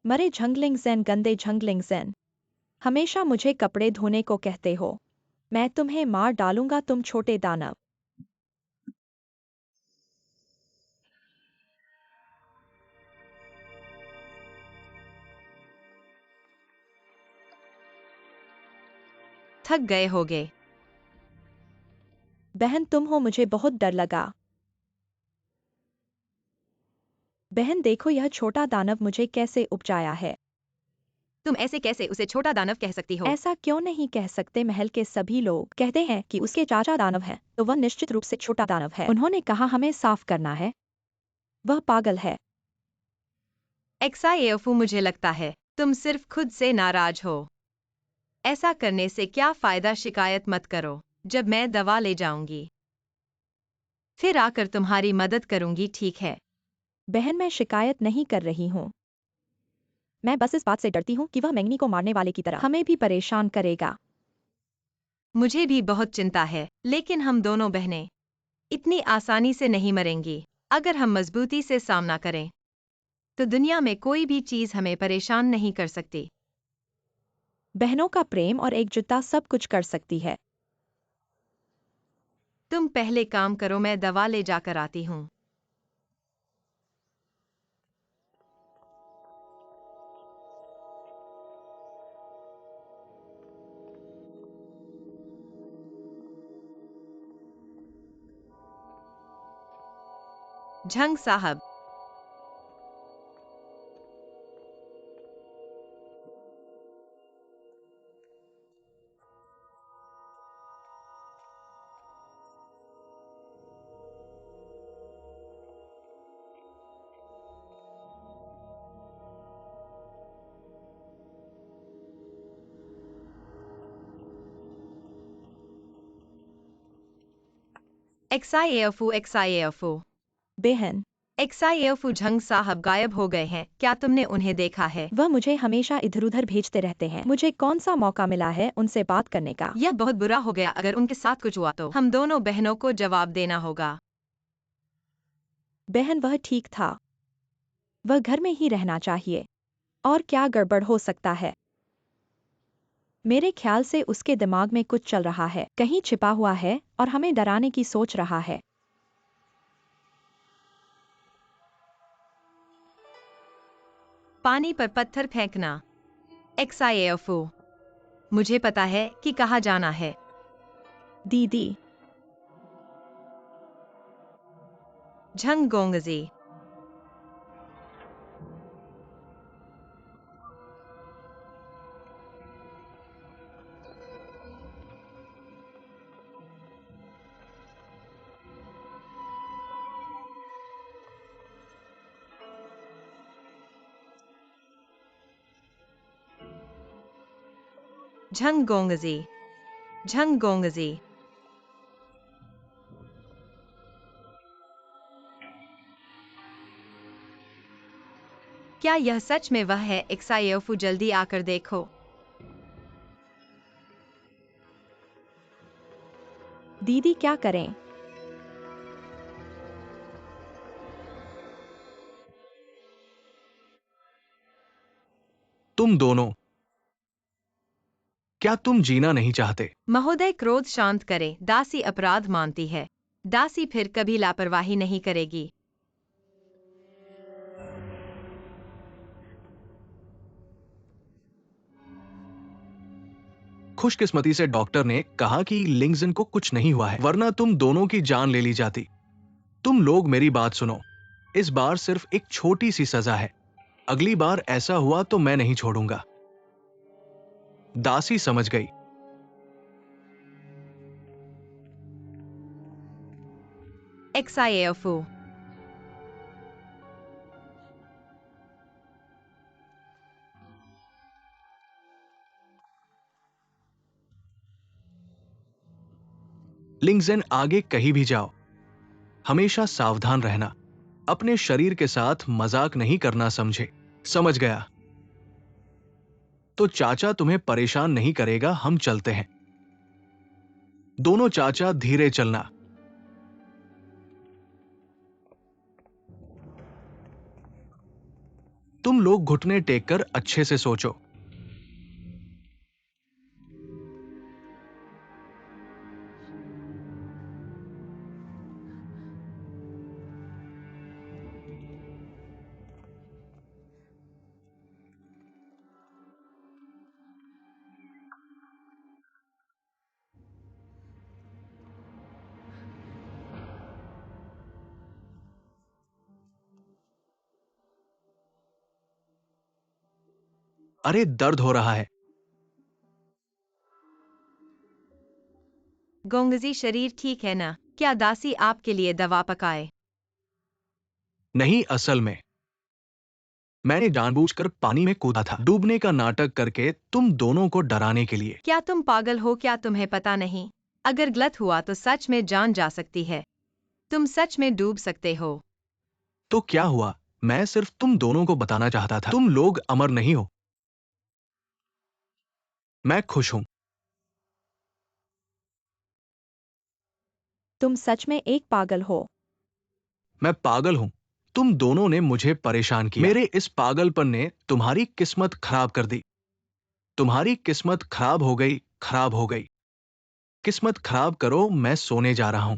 मरे झंगलिंग ज़ेन, गंदे झंगलिंग ज़ेन, हमेशा मुझे कपड़े धोने को कहते हो। मैं तुम्हें मार डालूंगा, तुम छोटे दानव। थक गए होगे। बहन तुम हो, मुझे बहुत डर लगा। बहन देखो, यह छोटा दानव मुझे कैसे उपजाया है। तुम ऐसे कैसे उसे छोटा दानव कह सकती हो? ऐसा क्यों नहीं कह सकते? महल के सभी लोग कहते हैं कि उसके चाचा दानव हैं, तो वह निश्चित रूप से छोटा दानव है। उन्होंने कहा हमें साफ करना है। वह पागल है। एक्साएफू, मुझे लगता है तुम सिर्फ खुद से नाराज हो। ऐसा करने से क्या फायदा? शिकायत मत करो। जब मैं दवा ले जाऊंगी, फिर आकर तुम्हारी मदद करूंगी, ठीक है? बहन मैं शिकायत नहीं कर रही हूँ। मैं बस इस बात से डरती हूँ कि वह मैंगनी को मारने वाले की तरह हमें भी परेशान करेगा। मुझे भी बहुत चिंता है, लेकिन हम दोनों बहनें इतनी आसानी से नहीं मरेंगी। अगर हम मजबूती से सामना करें, तो दुनिया में कोई भी चीज हमें परेशान नहीं कर सकती। बहनों का प्रेम और एकजुटता सब कुछ कर सकती है। तुम पहले काम करो, मैं दवा ले जाकर आती हूँ। झंग साहब, एक्साएफू, एक्साएफू, बहन एक्साएफू, झंग साहब गायब हो गए हैं। क्या तुमने उन्हें देखा है? वह मुझे हमेशा इधर उधर भेजते रहते हैं। मुझे कौन सा मौका मिला है उनसे बात करने का? यह बहुत बुरा हो गया। अगर उनके साथ कुछ हुआ तो हम दोनों बहनों को जवाब देना होगा। बहन वह ठीक था। वह घर में ही रहना चाहिए। और क्या गड़बड़ हो सकता है? मेरे ख्याल से उसके दिमाग में कुछ चल रहा है, कहीं छिपा हुआ है और हमें डराने की सोच रहा है। पानी पर पत्थर फेंकना। एक्साएफू, मुझे पता है कि कहाँ जाना है। दीदी झंग गोंगजी, झंग गोंगजी, झंग गोंगजी। क्या यह सच में वह है? एक्सायोफू, जल्दी आकर देखो। दीदी क्या करें? तुम दोनों, क्या तुम जीना नहीं चाहते? महोदय, क्रोध शांत करें। दासी अपराध मानती है। दासी फिर कभी लापरवाही नहीं करेगी। खुशकिस्मती से डॉक्टर ने कहा कि लिंगजन को कुछ नहीं हुआ है, वरना तुम दोनों की जान ले ली जाती। तुम लोग मेरी बात सुनो, इस बार सिर्फ एक छोटी सी सजा है। अगली बार ऐसा हुआ तो मैं नहीं छोड़ूंगा। दासी समझ गई। एक्सायोफू, लिंगजन, आगे कहीं भी जाओ, हमेशा सावधान रहना। अपने शरीर के साथ मजाक नहीं करना, समझे? समझ गया। तो चाचा तुम्हें परेशान नहीं करेगा, हम चलते हैं। दोनों चाचा, धीरे चलना। तुम लोग घुटने टेक कर अच्छे से सोचो। अरे, दर्द हो रहा है। गोंगजी, शरीर ठीक है ना? क्या दासी आपके लिए दवा पकाए? नहीं, असल में मैंने जानबूझकर पानी में कूदा था, डूबने का नाटक करके, तुम दोनों को डराने के लिए। क्या तुम पागल हो? क्या तुम्हें पता नहीं? अगर गलत हुआ तो सच में जान जा सकती है। तुम सच में डूब सकते हो। तो क्या हुआ? मैं सिर्फ तुम दोनों को बताना चाहता था, तुम लोग अमर नहीं हो। मैं खुश हूं। तुम सच में एक पागल हो। मैं पागल हूं। तुम दोनों ने मुझे परेशान किया। मेरे इस पागलपन ने तुम्हारी किस्मत खराब कर दी। तुम्हारी किस्मत खराब हो गई, खराब हो गई। किस्मत खराब करो, मैं सोने जा रहा हूं।